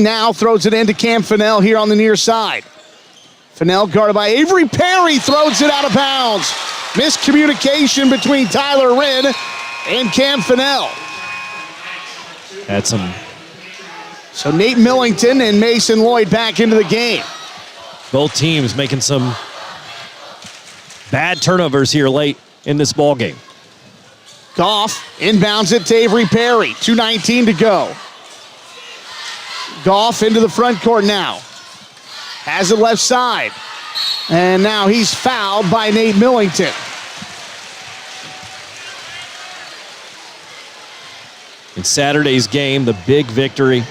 now throws it into Cam Fennell here on the near side. Fennell guarded by Avery Perry, throws it out of bounds. Miscommunication between Tyler Wren and Cam Fennell. So Nate Millington and Mason Lloyd back into the game. Both teams making some bad turnovers here late in this ball game. Goff inbounds it to Avery Perry. 2:19 to go. Goff into the front court now. Has it left side. And now he's fouled by Nate Millington. In Saturday's game, the big victory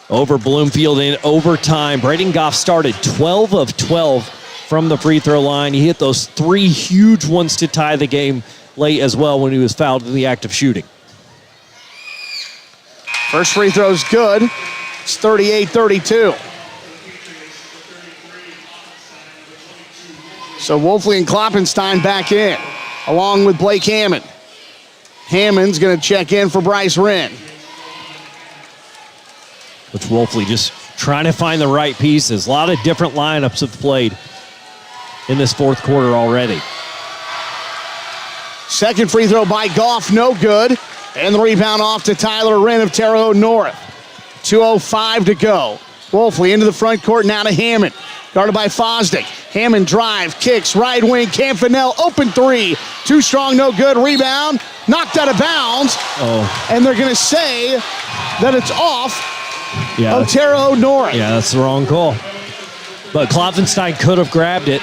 over Bloomfield in overtime. Braden Goff started 12 of 12 from the free throw line. He hit those 3 huge ones to tie the game late as well when he was fouled in the act of shooting. First free throw's good. It's 38-32. So Wolfley and Kloppenstein back in, along with Blake Hammond. Hammond's going to check in for Bryce Wren. Which Wolfley just trying to find the right pieces. A lot of different lineups have played in this fourth quarter already. Second free throw by Goff, no good. And the rebound off to Tyler Wren of Terre Haute North. 2:05 to go. Wolfley into the front court, now to Hammond. Guarded by Fosdick. Hammond drive, kicks, right wing, Cam Fennell, open 3. Too strong, no good. Rebound, knocked out of bounds. And they're going to say that it's off of Terre Haute North. Yeah, that's the wrong call. But Klopfenstein could have grabbed it.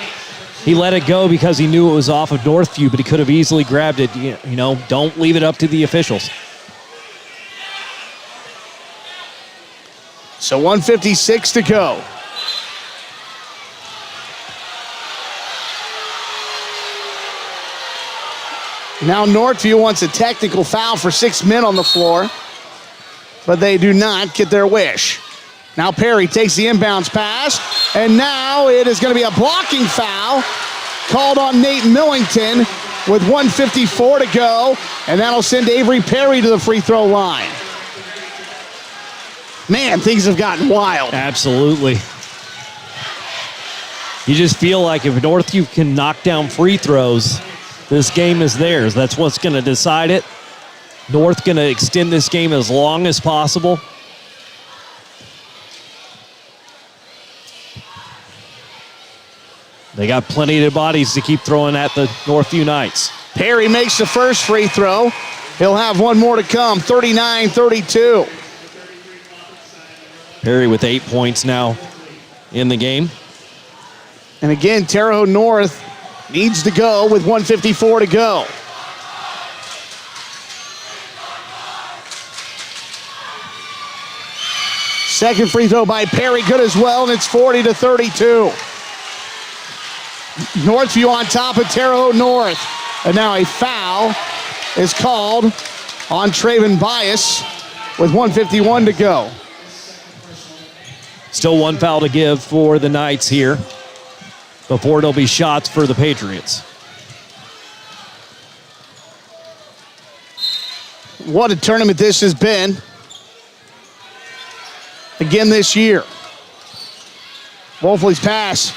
He let it go because he knew it was off of Northview, but he could have easily grabbed it. You know, don't leave it up to the officials. So 1:56 to go. Now Northview wants a technical foul for 6 men on the floor, but they do not get their wish. Now Perry takes the inbounds pass, and now it is going to be a blocking foul called on Nate Millington with 1:54 to go, and that'll send Avery Perry to the free throw line. Man, things have gotten wild. Absolutely. You just feel like if Northview can knock down free throws, this game is theirs. That's what's going to decide it. North going to extend this game as long as possible. They got plenty of bodies to keep throwing at the Northview Knights. Perry makes the first free throw. He'll have one more to come, 39-32. Perry with 8 points now in the game. And again, Terre Haute North needs to go with 1:54 to go. Second free throw by Perry, good as well, and it's 40-32. Northview on top of Terre Haute North. And now a foul is called on Traven Bias with 1:51 to go. Still one foul to give for the Knights here before there'll be shots for the Patriots. What a tournament this has been. Again this year. Wolfley's pass.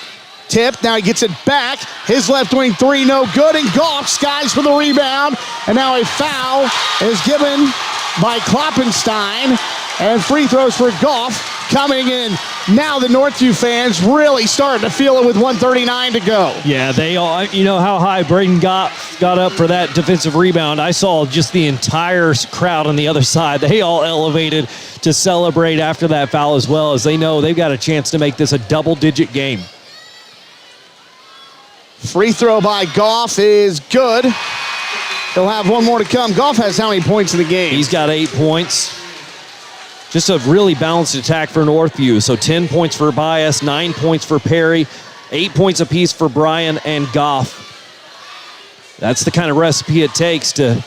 Tip, now he gets it back. His left wing 3, no good, and Goff skies for the rebound. And now a foul is given by Kloppenstein. And free throws for Goff coming in. Now the Northview fans really starting to feel it with 1:39 to go. Yeah, they all, you know how high Braden got up for that defensive rebound. I saw just the entire crowd on the other side. They all elevated to celebrate after that foul as well, as they know they've got a chance to make this a double-digit game. Free throw by Goff is good. He'll have one more to come. Goff has how many points in the game? He's got 8 points. just a really balanced attack for Northview. So 10 points for Bias, 9 points for Perry, 8 points apiece for Bryan and Goff. That's the kind of recipe it takes to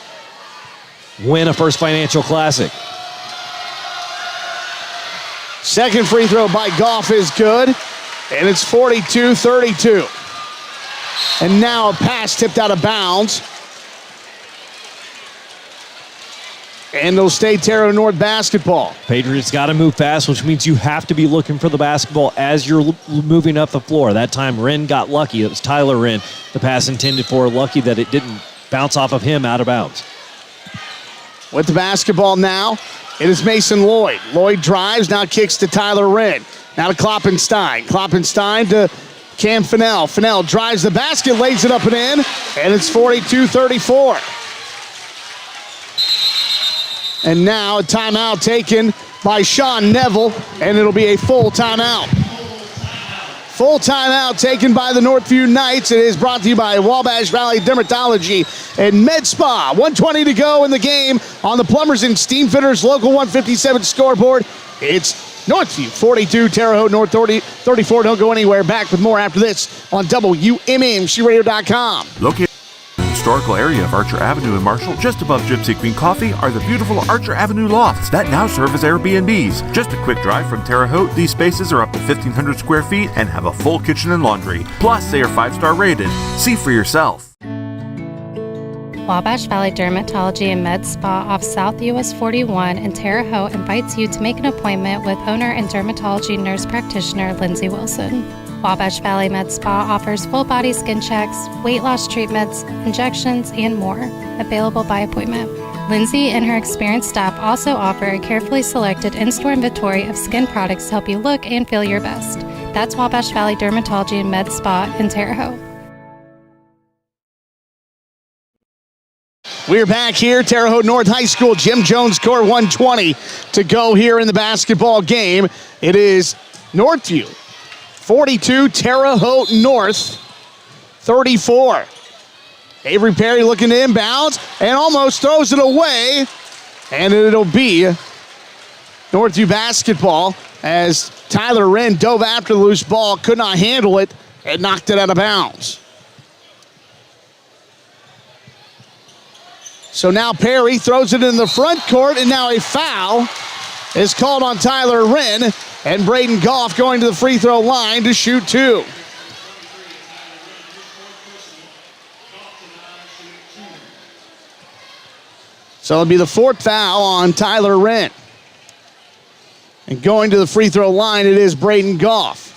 win a First Financial Classic. Second free throw by Goff is good, and it's 42-32. And now a pass tipped out of bounds. And it'll stay Terre North basketball. Patriots got to move fast, which means you have to be looking for the basketball as you're moving up the floor. That time, Wren got lucky. It was Tyler Wren, the pass intended for. Lucky that it didn't bounce off of him out of bounds. With the basketball now, it is Mason Lloyd. Lloyd drives, now kicks to Tyler Wren. Now to Kloppenstein. Kloppenstein to Cam Fennell. Fennell drives the basket, lays it up and in, and it's 42-34. And now a timeout taken by Sean Neville, and it'll be a full timeout. Full timeout taken by the Northview Knights. It is brought to you by Wabash Valley Dermatology and Med Spa. 1:20 to go in the game on the Plumbers and Steamfitters Local 157 scoreboard. It's Northview 42, Terre Haute North 34. Don't go anywhere. Back with more after this on WMMCRadio.com. Located in the historical area of Archer Avenue in Marshall, just above Gypsy Queen Coffee, are the beautiful Archer Avenue lofts that now serve as Airbnbs. Just a quick drive from Terre Haute, these spaces are up to 1,500 square feet and have a full kitchen and laundry. Plus, they are 5-star rated. See for yourself. Wabash Valley Dermatology and Med Spa off South US 41 in Terre Haute invites you to make an appointment with owner and dermatology nurse practitioner Lindsay Wilson. Wabash Valley Med Spa offers full-body skin checks, weight loss treatments, injections, and more, available by appointment. Lindsay and her experienced staff also offer a carefully selected in-store inventory of skin products to help you look and feel your best. That's Wabash Valley Dermatology and Med Spa in Terre Haute. We're back here, Terre Haute North High School, Jim Jones Court, 1:20 to go here in the basketball game. It is Northview 42, Terre Haute North 34. Avery Perry looking to inbounds and almost throws it away. And it'll be Northview basketball as Tyler Wren dove after the loose ball, could not handle it, and knocked it out of bounds. So now Perry throws it in the front court, and now a foul is called on Tyler Wren, and Braden Goff going to the free throw line to shoot two. So it'll be the fourth foul on Tyler Wren. And going to the free throw line, it is Braden Goff.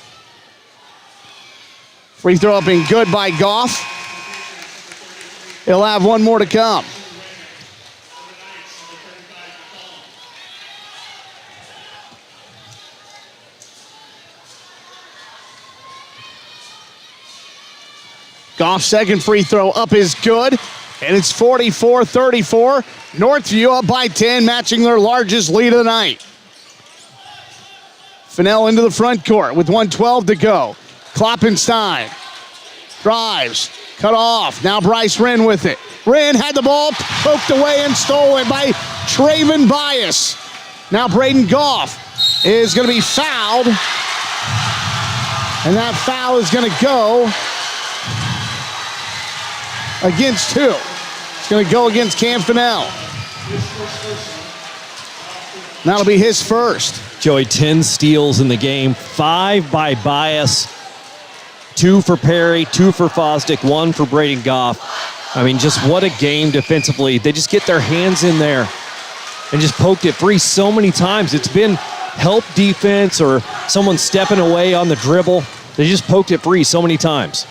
Free throw up and good by Goff. He'll have one more to come. Goff's second free throw up is good, and it's 44-34. Northview up by 10, matching their largest lead of the night. Fennell into the front court with 1:12 to go. Kloppenstein drives, cut off. Now Bryce Wren with it. Wren had the ball poked away and stolen by Traven Bias. Now Braden Goff is going to be fouled, and that foul is going to go against two. It's going to go against Cam Fennell. That'll be his first. Joey, 10 steals in the game, 5 by Bias, 2 for Perry, 2 for Fosdick, 1 for Braden Goff. I mean, just what a game defensively. They just get their hands in there and just poked it free so many times. It's been help defense or someone stepping away on the dribble. They just poked it free so many times.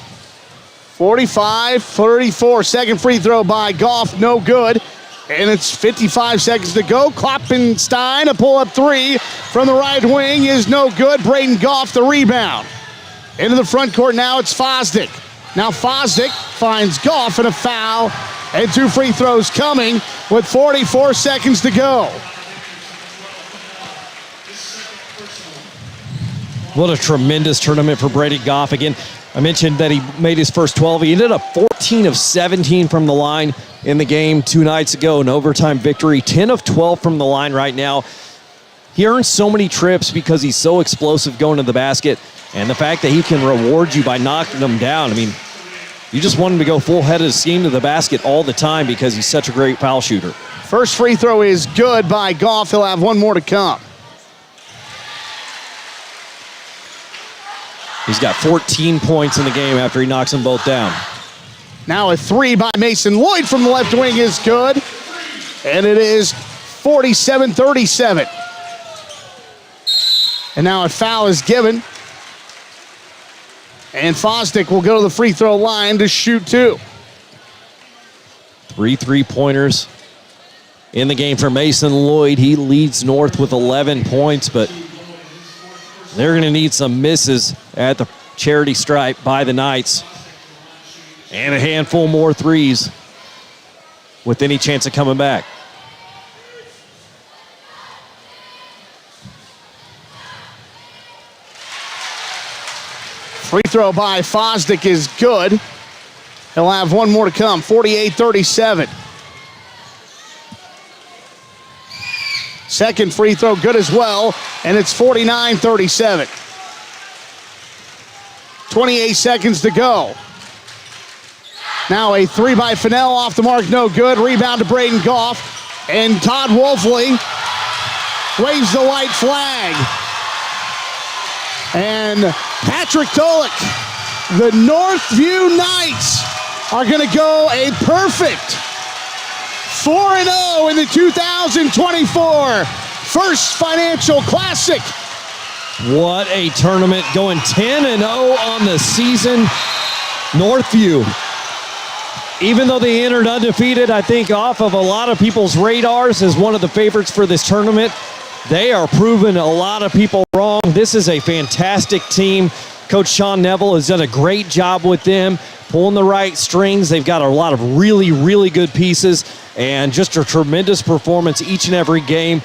45-34, second free throw by Goff, no good. And it's 55 seconds to go. Kloppenstein, a pull-up three from the right wing is no good. Braden Goff, the rebound. Into the front court now, it's Fosdick. Now Fosdick finds Goff and a foul, and 2 free throws coming with 44 seconds to go. What a tremendous tournament for Braden Goff. Again, I mentioned that he made his first 12. He ended up 14 of 17 from the line in the game 2 nights ago, an overtime victory. 10 of 12 from the line right now. He earns so many trips because he's so explosive going to the basket, and the fact that he can reward you by knocking them down. I mean, you just want him to go full head of steam to the basket all the time because he's such a great foul shooter. First free throw is good by Goff. He'll have one more to come. He's got 14 points in the game after he knocks them both down. Now a three by Mason Lloyd from the left wing is good. And it is 47-37. And now a foul is given. And Fosdick will go to the free throw line to shoot two. 3 3-pointers in the game for Mason Lloyd. He leads North with 11 points, but they're going to need some misses at the charity stripe by the Knights. And a handful more threes with any chance of coming back. Free throw by Fosdick is good. He'll have one more to come, 48-37. Second free throw good as well, and it's 49-37. 28 seconds to go. Now a three by Fennell off the mark, no good. Rebound to Braden Goff, and Todd Wolfley waves the white flag. And Patrick Tolick, the Northview Knights, are going to go a perfect 4-0 in the 2024 First Financial Classic. What a tournament, going 10-0 on the season. Northview, even though they entered undefeated, I think off of a lot of people's radars as one of the favorites for this tournament, they are proving a lot of people wrong. This is a fantastic team. Coach Sean Neville has done a great job with them, pulling the right strings. They've got a lot of really, really good pieces and just a tremendous performance each and every game.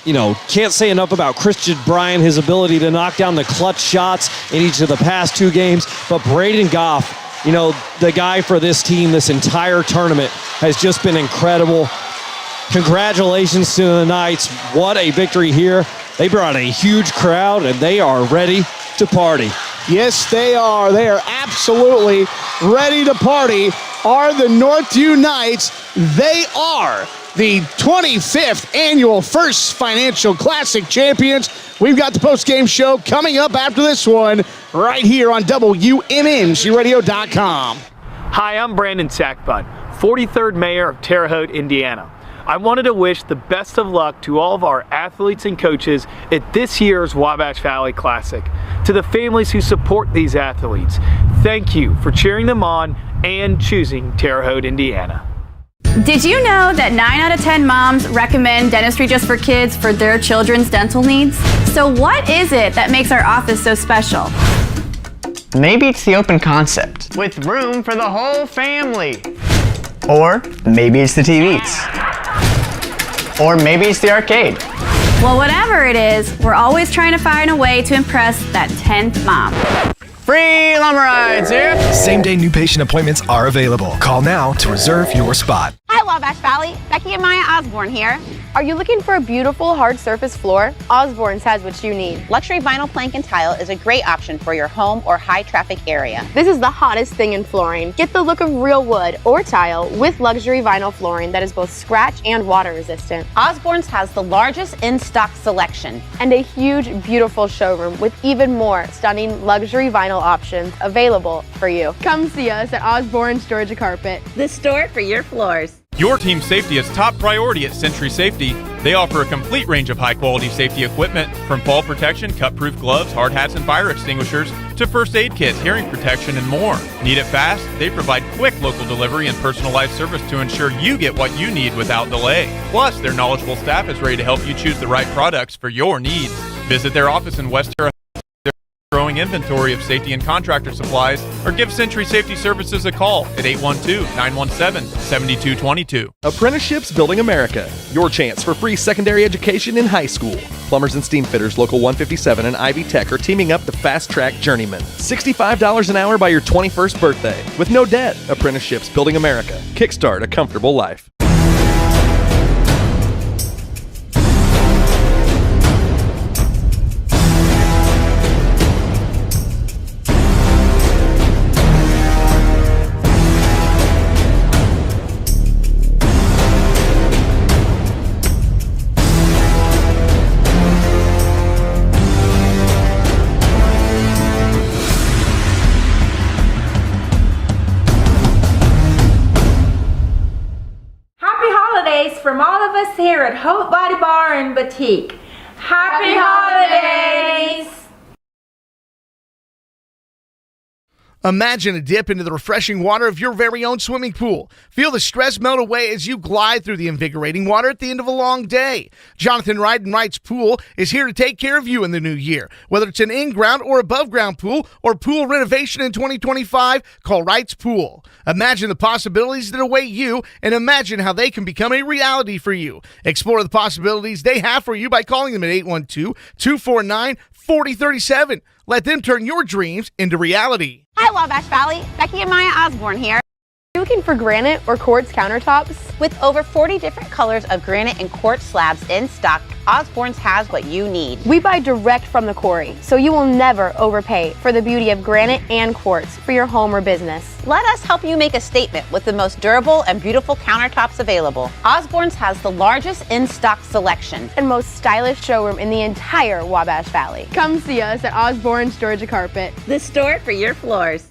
You know, can't say enough about Christian Bryan, his ability to knock down the clutch shots in each of the past two games. But Braden Goff, you know, the guy for this team this entire tournament has just been incredible. Congratulations to the Knights. What a victory here. They brought a huge crowd, and they are ready to party. Yes, they are. They are absolutely ready to party. Are the Northview Knights. They are the 25th annual First Financial Classic champions. We've got the post-game show coming up after this one right here on WMNCRadio.com. Hi, I'm Brandon Sackbun, 43rd Mayor of Terre, Haute, Indiana. I wanted to wish the best of luck to all of our athletes and coaches at this year's Wabash Valley Classic. To the families who support these athletes, thank you for cheering them on and choosing Terre Haute, Indiana. Did you know that 9 out of 10 moms recommend dentistry just for kids for their children's dental needs? So what is it that makes our office so special? Maybe it's the open concept, with room for the whole family. Or maybe it's the TVs. Or maybe it's the arcade. Well, whatever it is, we're always trying to find a way to impress that 10th mom. Free lumber rides here. Same-day new patient appointments are available. Call now to reserve your spot. Hi, Wabash Valley. Becky and Maya Osborne here. Are you looking for a beautiful hard surface floor? Osborne's has what you need. Luxury vinyl plank and tile is a great option for your home or high traffic area. This is the hottest thing in flooring. Get the look of real wood or tile with luxury vinyl flooring that is both scratch and water resistant. Osborne's has the largest in-stock selection and a huge, beautiful showroom with even more stunning luxury vinyl options available for you. Come see us at Osborne's Georgia Carpet, the store for your floors. Your team's safety is top priority at Century Safety. They offer a complete range of high-quality safety equipment, from fall protection, cut-proof gloves, hard hats, and fire extinguishers, to first aid kits, hearing protection, and more. Need it fast? They provide quick local delivery and personalized service to ensure you get what you need without delay. Plus, their knowledgeable staff is ready to help you choose the right products for your needs. Visit their office in West Terre, growing inventory of safety and contractor supplies, or give Century Safety Services a call at 812-917-7222. Apprenticeships Building America, your chance for free secondary education in high school. Plumbers and steam fitters local 157 and Ivy Tech are teaming up to fast-track journeymen. $65 an hour by your 21st birthday with no debt. Apprenticeships Building America. Kickstart a comfortable life. from all of us here at Haute Body Bar and Boutique. Happy holidays! Imagine a dip into the refreshing water of your very own swimming pool. Feel the stress melt away as you glide through the invigorating water at the end of a long day. Jonathan Ryden Wright's Pool is here to take care of you in the new year. Whether it's an in-ground or above-ground pool or pool renovation in 2025, call Wright's Pool. Imagine the possibilities that await you and imagine how they can become a reality for you. Explore the possibilities they have for you by calling them at 812-249-4037. Let them turn your dreams into reality. Hi, Wabash Valley. Becky and Maya Osborne here. Are you looking for granite or quartz countertops? With over 40 different colors of granite and quartz slabs in stock, Osborne's has what you need. We buy direct from the quarry, so you will never overpay for the beauty of granite and quartz for your home or business. Let us help you make a statement with the most durable and beautiful countertops available. Osborne's has the largest in-stock selection and most stylish showroom in the entire Wabash Valley. Come see us at Osborne's Georgia Carpet, the store for your floors.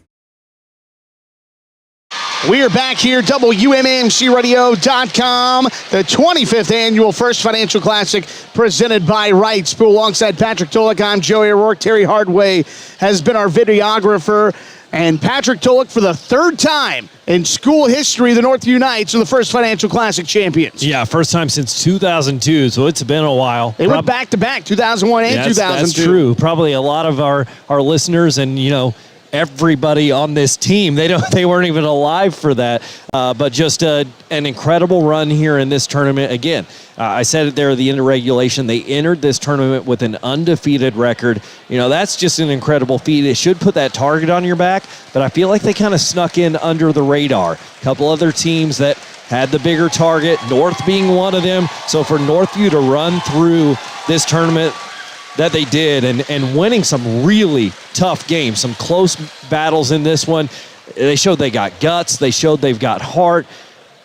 We are back here, WMMCRadio.com, the 25th annual First Financial Classic presented by Wright's Pool. Alongside Patrick Tulloch, I'm Joey O'Rourke. Terry Hardway has been our videographer. And Patrick Tulloch, for the third time in school history, the Northview Knights are the First Financial Classic champions. Yeah, first time since 2002, so it's been a while. They went back-to-back, 2001 and 2002. That's true. Probably a lot of our listeners and, everybody on this team, they weren't even alive for that, but just an incredible run here in this tournament. Again, I said it there at the end of regulation, they entered this tournament with an undefeated record. That's just an incredible feat. It should put that target on your back, but I feel like they kind of snuck in under the radar. A couple other teams that had the bigger target, North being one of them. So for Northview to run through this tournament that they did and winning some really tough games, some close battles in this one. They showed they got guts. They showed they've got heart.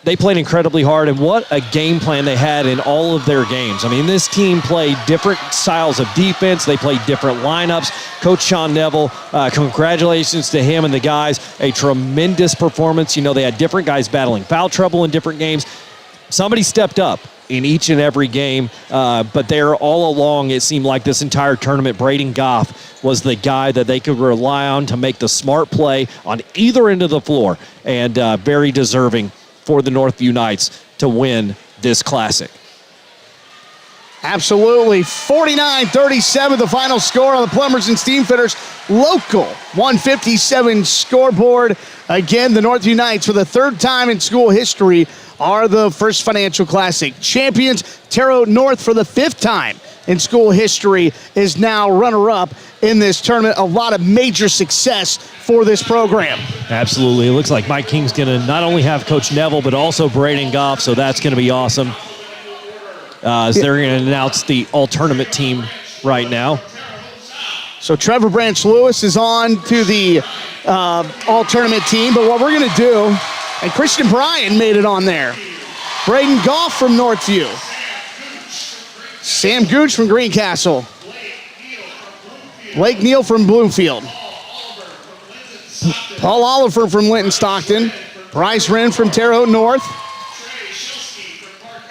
They played incredibly hard, and what a game plan they had in all of their games. I mean, this team played different styles of defense. They played different lineups. Coach Sean Neville, congratulations to him and the guys. A tremendous performance. They had different guys battling foul trouble in different games. Somebody stepped up in each and every game, but there all along, it seemed like this entire tournament, Braden Goff was the guy that they could rely on to make the smart play on either end of the floor, and very deserving for the Northview Knights to win this classic. Absolutely. 49-37, the final score on the Plumbers and Steamfitters local 157 scoreboard. Again, the Northview Knights, for the third time in school history, are the First Financial Classic champions. Terre North, for the fifth time in school history, is now runner-up in this tournament. A lot of major success for this program. Absolutely. It looks like Mike King's going to not only have Coach Neville, but also Braden Goff, so that's going to be awesome. As they're going to announce the all-tournament team right now. So Trevor Branch Lewis is on to the all-tournament team, but what we're going to do, and Christian Bryan made it on there. Braden Goff from Northview. Sam Gooch from Greencastle. Blake Neal from Bloomfield. Paul Oliver from Linton Stockton. Bryce Wren from Terre Haute North.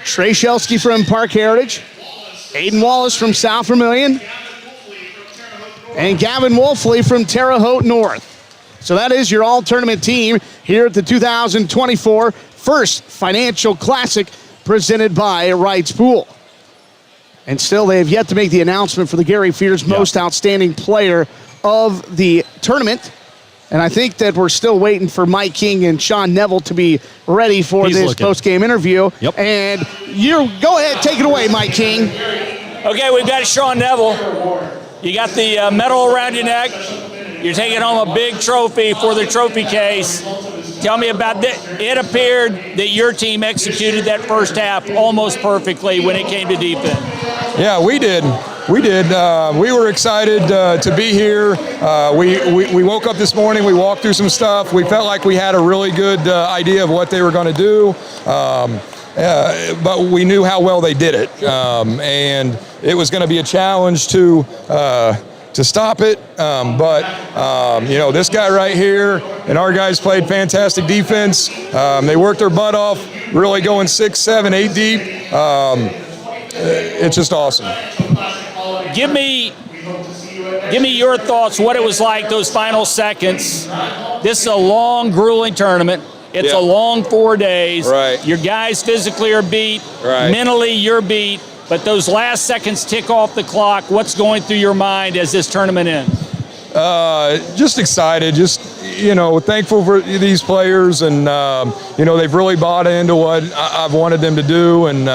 Trey Shelsky from Park Heritage. Aiden Wallace from South Vermilion. And Gavin Wolfley from Terre Haute North. So that is your all-tournament team here at the 2024 First Financial Classic presented by Wright's Pool. And still, they have yet to make the announcement for the Gary Fears Most Outstanding Player of the tournament. And I think that we're still waiting for Mike King and Sean Neville to be ready for this post-game interview. Yep. And you go ahead, take it away, Mike King. Okay, we've got Sean Neville. You got the medal around your neck. You're taking home a big trophy for the trophy case. Tell me about that. It appeared that your team executed that first half almost perfectly when it came to defense. Yeah, we did. We were excited to be here. We woke up this morning. We walked through some stuff. We felt like we had a really good idea of what they were going to do. But we knew how well they did it. And it was going to be a challenge to stop it. This guy right here and our guys played fantastic defense. They worked their butt off, really going 6, 7, 8 deep. It's just awesome. Give me your thoughts, what it was like those final seconds. This is a long, grueling tournament. It's a long 4 days. Right. Your guys physically are beat. Right. Mentally, you're beat. But those last seconds tick off the clock. What's going through your mind as this tournament ends? Just excited, just, thankful for these players, and, they've really bought into what I've wanted them to do, and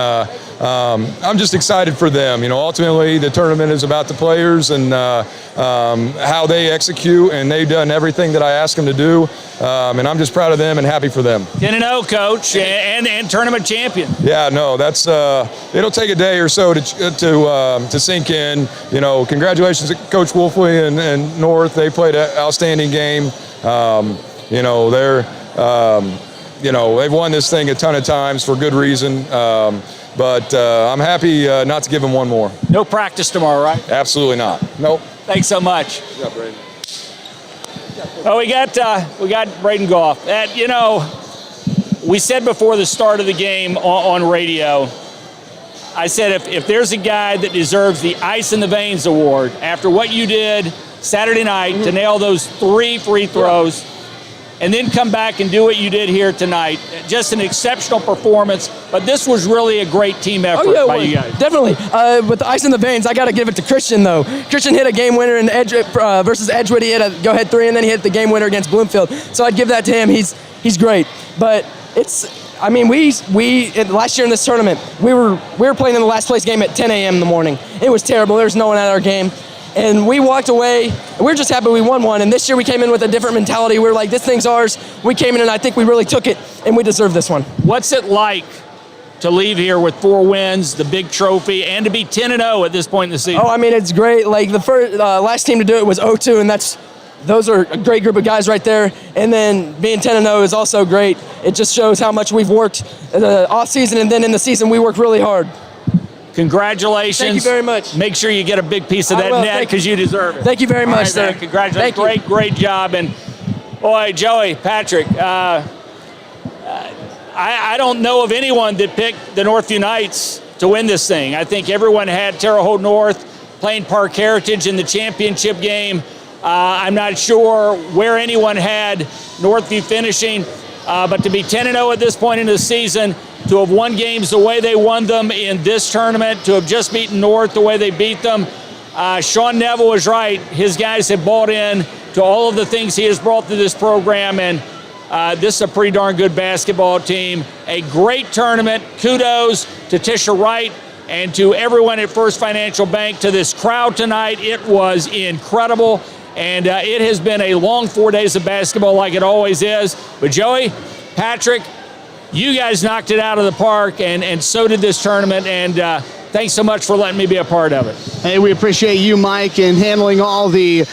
I'm just excited for them. Ultimately the tournament is about the players and how they execute, and they've done everything that I asked them to do, and I'm just proud of them and happy for them. 10-0, coach, and tournament champion. Yeah, no, that's it'll take a day or so to sink in. Congratulations to Coach Wolfley and North. They played an outstanding game. They've won this thing a ton of times for good reason. But I'm happy not to give them one more. No practice tomorrow, right? Absolutely not. Nope. Thanks so much. Yeah, Braden. Well, we got Braden Goff. We said before the start of the game on radio, I said if there's a guy that deserves the Ice in the Veins award after what you did Saturday night to nail those 3 free throws, and then come back and do what you did here tonight. Just an exceptional performance, but this was really a great team effort by you guys. Definitely. With the Ice in the Veins, I got to give it to Christian, though. Christian hit a game winner in versus Edgewood. He hit a go-ahead 3, and then he hit the game winner against Bloomfield. So I'd give that to him. He's great. But we last year in this tournament, we were playing in the last place game at 10 a.m. in the morning. It was terrible. There was no one at our game. And we walked away. We were just happy we won one. And this year we came in with a different mentality. We were like, this thing's ours. We came in and I think we really took it, and we deserve this one. What's it like to leave here with 4 wins, the big trophy, and to be 10-0 at this point in the season? Oh, it's great. Like the first last team to do it was 0-2, and those are a great group of guys right there. And then being 10-0 is also great. It just shows how much we've worked the off season, and then in the season we worked really hard. Congratulations. Thank you very much. Make sure you get a big piece of that net because you deserve it. Thank you very much, sir. Man, congratulations. Great job. And boy, Joey, Patrick, I don't know of anyone that picked the Northview Knights to win this thing. I think everyone had Terre Haute North playing Park Heritage in the championship game. I'm not sure where anyone had Northview finishing, but to be 10-0 at this point in the season, to have won games the way they won them in this tournament, to have just beaten North the way they beat them. Sean Neville was right. His guys have bought in to all of the things he has brought to this program, and this is a pretty darn good basketball team. A great tournament. Kudos to Tisha Wright and to everyone at First Financial Bank, to this crowd tonight. It was incredible, and it has been a long 4 days of basketball like it always is. But Joey, Patrick, you guys knocked it out of the park, and so did this tournament, and thanks so much for letting me be a part of it. Hey, we appreciate you, Mike, and handling all the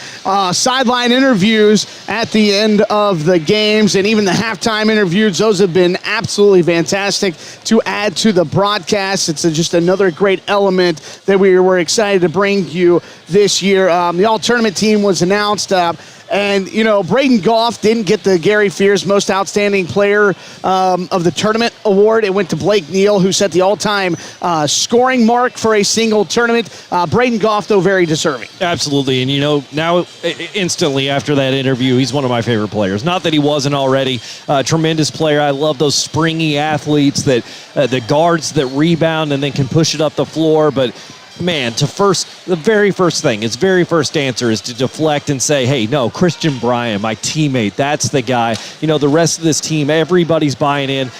sideline interviews at the end of the games and even the halftime interviews. Those have been absolutely fantastic to add to the broadcast. It's just another great element that we were excited to bring you this year. The all-tournament team was announced. And, Braden Goff didn't get the Gary Fears Most Outstanding Player of the Tournament award. It went to Blake Neal, who set the all-time scoring mark for a single tournament. Braden Goff, though, very deserving. Absolutely. And, now instantly after that interview, he's one of my favorite players. Not that he wasn't already. Tremendous player. I love those springy athletes, that the guards that rebound and then can push it up the floor. But man, the very first thing, his very first answer is to deflect and say, hey, no, Christian Bryan, my teammate, that's the guy. The rest of this team, everybody's buying in.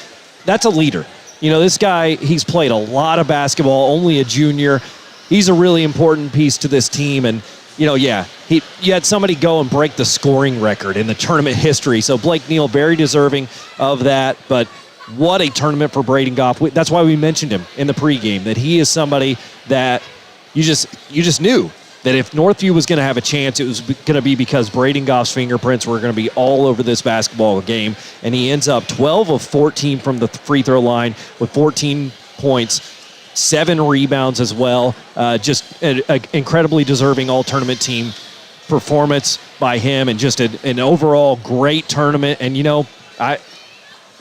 That's a leader. This guy, he's played a lot of basketball, only a junior. He's a really important piece to this team. And, you had somebody go and break the scoring record in the tournament history. So Blake Neal, very deserving of that. But what a tournament for Braden Goff. That's why we mentioned him in the pregame, that he is somebody that you just knew that if Northview was going to have a chance, it was going to be because Braden Goff's fingerprints were going to be all over this basketball game. And he ends up 12 of 14 from the free throw line with 14 points, 7 rebounds as well. Just an incredibly deserving all-tournament team performance by him, and just an overall great tournament. And,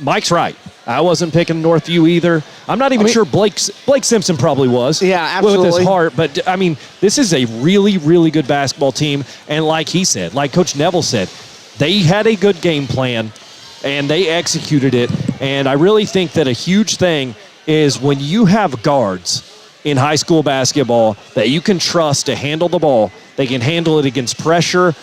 Mike's right. I wasn't picking Northview either. I'm not even sure Blake Simpson probably was. Yeah, absolutely. With his heart. But, I mean, this is a really, really good basketball team. And like he said, like Coach Neville said, they had a good game plan, and they executed it. And I really think that a huge thing is when you have guards in high school basketball that you can trust to handle the ball, they can handle it against pressure,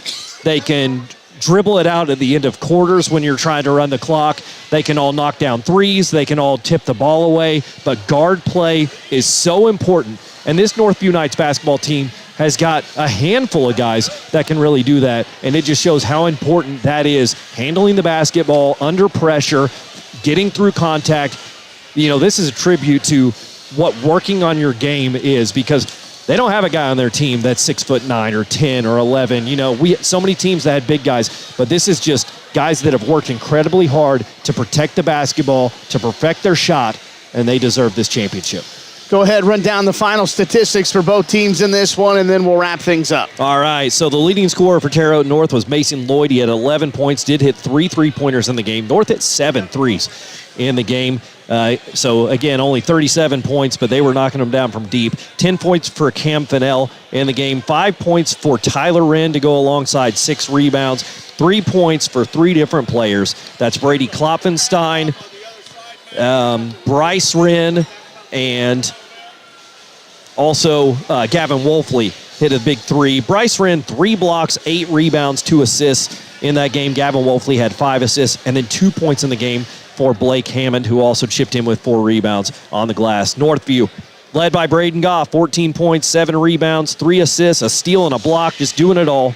they can dribble it out at the end of quarters when you're trying to run the clock. They can all knock down threes. They can all tip the ball away. But guard play is so important. And this Northview Knights basketball team has got a handful of guys that can really do that. And it just shows how important that is, handling the basketball under pressure, getting through contact. You know, this is a tribute to what working on your game is, because they don't have a guy on their team that's 6'9" or 10 or 11. You know, so many teams that had big guys, but this is just guys that have worked incredibly hard to protect the basketball, to perfect their shot, and they deserve this championship. Go ahead, run down the final statistics for both teams in this one, and then we'll wrap things up. All right, so the leading scorer for Terre Haute North was Mason Lloyd. He had 11 points, did hit 3 3-pointers in the game. North hit 7 threes in the game. So, again, only 37 points, but they were knocking them down from deep. 10 points for Cam Fennell in the game. 5 points for Tyler Wren to go alongside 6 rebounds. 3 points for 3 different players. That's Brady Klopfenstein, Bryce Wren, and also Gavin Wolfley hit a big 3. Bryce Wren, 3 blocks, 8 rebounds, 2 assists in that game. Gavin Wolfley had 5 assists, and then 2 points in the game for Blake Hammond, who also chipped in with 4 rebounds on the glass. Northview, led by Braden Goff, 14 points, 7 rebounds, 3 assists, a steal and a block, just doing it all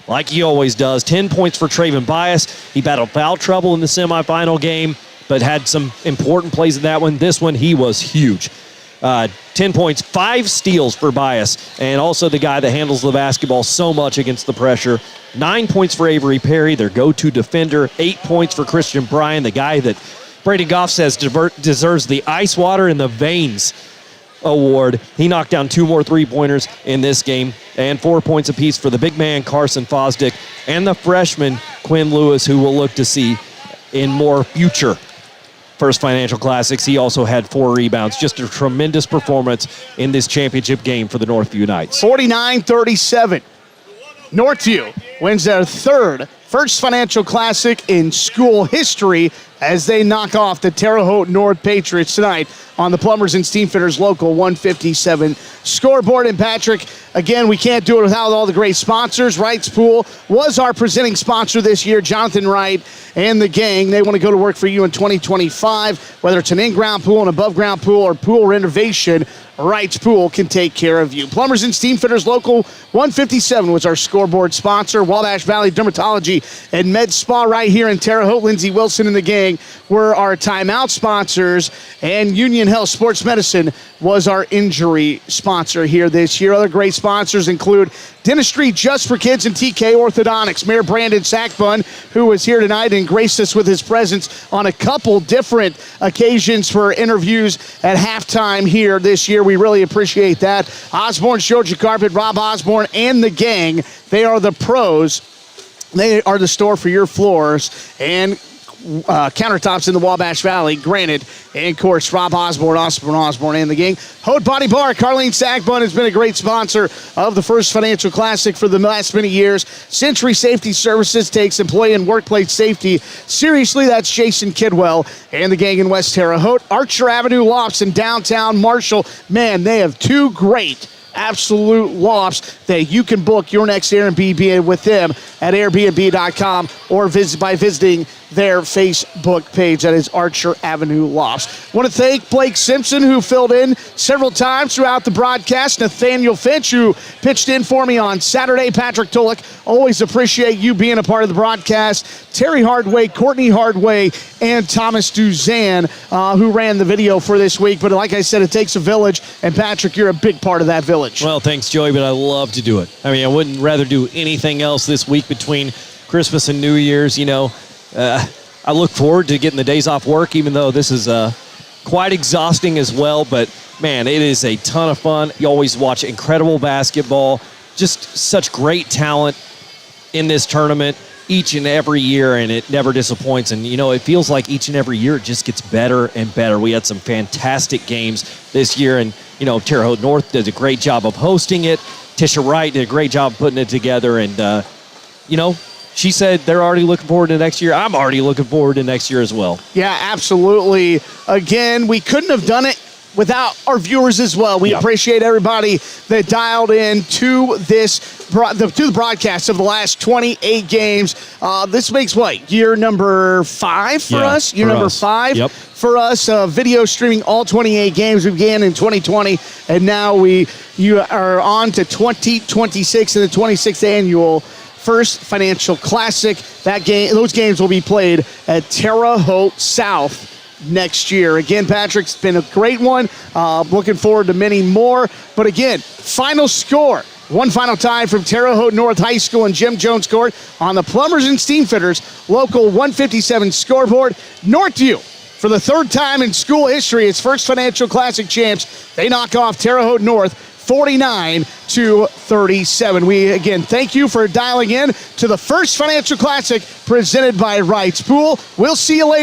like he always does. 10 points for Traven Bias. He battled foul trouble in the semifinal game, but had some important plays in that one. This one, he was huge. 10 points, 5 steals for Bias, and also the guy that handles the basketball so much against the pressure. 9 points for Avery Perry, their go-to defender. 8 points for Christian Bryan, the guy that Brady Goff says deserves the Ice Water in the Veins award. He knocked down 2 more 3-pointers in this game, and 4 points apiece for the big man Carson Fosdick and the freshman Quinn Lewis, who we'll look to see in more future First Financial Classics. He also had 4 rebounds. Just a tremendous performance in this championship game for the Northview Knights. 49-37. Northview wins their 3rd First Financial Classic in school history as they knock off the Terre Haute North Patriots tonight on the Plumbers and Steamfitters Local 157 scoreboard. And Patrick, again, we can't do it without all the great sponsors. Wright's Pool was our presenting sponsor this year. Jonathan Wright and the gang, they want to go to work for you in 2025. Whether it's an in-ground pool, an above-ground pool, or pool renovation, Wright's Pool can take care of you. Plumbers and Steamfitters Local 157 was our scoreboard sponsor. Wabash Valley Dermatology and Med Spa right here in Terre Haute. Lindsey Wilson and the gang were our timeout sponsors, and Union Health Sports Medicine was our injury sponsor here this year. Other great sponsors include Dentistry Just for Kids and TK Orthodontics. Mayor Brandon Sackbun, who was here tonight and graced us with his presence on a couple different occasions for interviews at halftime here this year. We really appreciate that. Osborne's Georgia Carpet, Rob Osborne and the gang, they are the pros. They are the store for your floors and countertops in the Wabash Valley, granted. And, of course, Rob Osborne and the gang. Haute Body Bar, Carlene Sackbun has been a great sponsor of the First Financial Classic for the last many years. Century Safety Services takes employee and workplace safety seriously. That's Jason Kidwell and the gang in West Terre Haute. Archer Avenue Lofts in downtown Marshall. Man, they have 2 great absolute lofts that you can book your next Airbnb with them at airbnb.com or by visiting their Facebook page. That is Archer Avenue Lofts. Want to thank Blake Simpson, who filled in several times throughout the broadcast. Nathaniel Finch, who pitched in for me on Saturday. Patrick Tulloch, always appreciate you being a part of the broadcast. Terry Hardway, Courtney Hardway, and Thomas Duzan, who ran the video for this week. But like I said, it takes a village, and Patrick, you're a big part of that village. Well, thanks, Joey, but I love to do it. I mean, I wouldn't rather do anything else this week between Christmas and New Year's. You know, I look forward to getting the days off work, even though this is quite exhausting as well. But, man, it is a ton of fun. You always watch incredible basketball, just such great talent in this tournament. each and every year, and it never disappoints. And, it feels like each and every year it just gets better and better. We had some fantastic games this year, and, Terre Haute North does a great job of hosting it. Tisha Wright did a great job putting it together, and, she said they're already looking forward to next year. I'm already looking forward to next year as well. Yeah, absolutely. Again, we couldn't have done it without our viewers as well. We appreciate everybody that dialed in to the broadcast of the last 28 games. This makes year number 5 for us? Year number 5 for us. Video streaming all 28 games. We began in 2020, and now you are on to 2026 and the 26th annual First Financial Classic. Those games will be played at Terre Haute South next year. Again, Patrick, it's been a great one. Looking forward to many more. But again, final score. One final time from Terre Haute North High School and Jim Jones Court on the Plumbers and Steamfitters Local 157 scoreboard. Northview, for the third time in school history, its First Financial Classic champs. They knock off Terre Haute North 49-37. We, again, thank you for dialing in to the First Financial Classic presented by Wright's Pool. We'll see you later.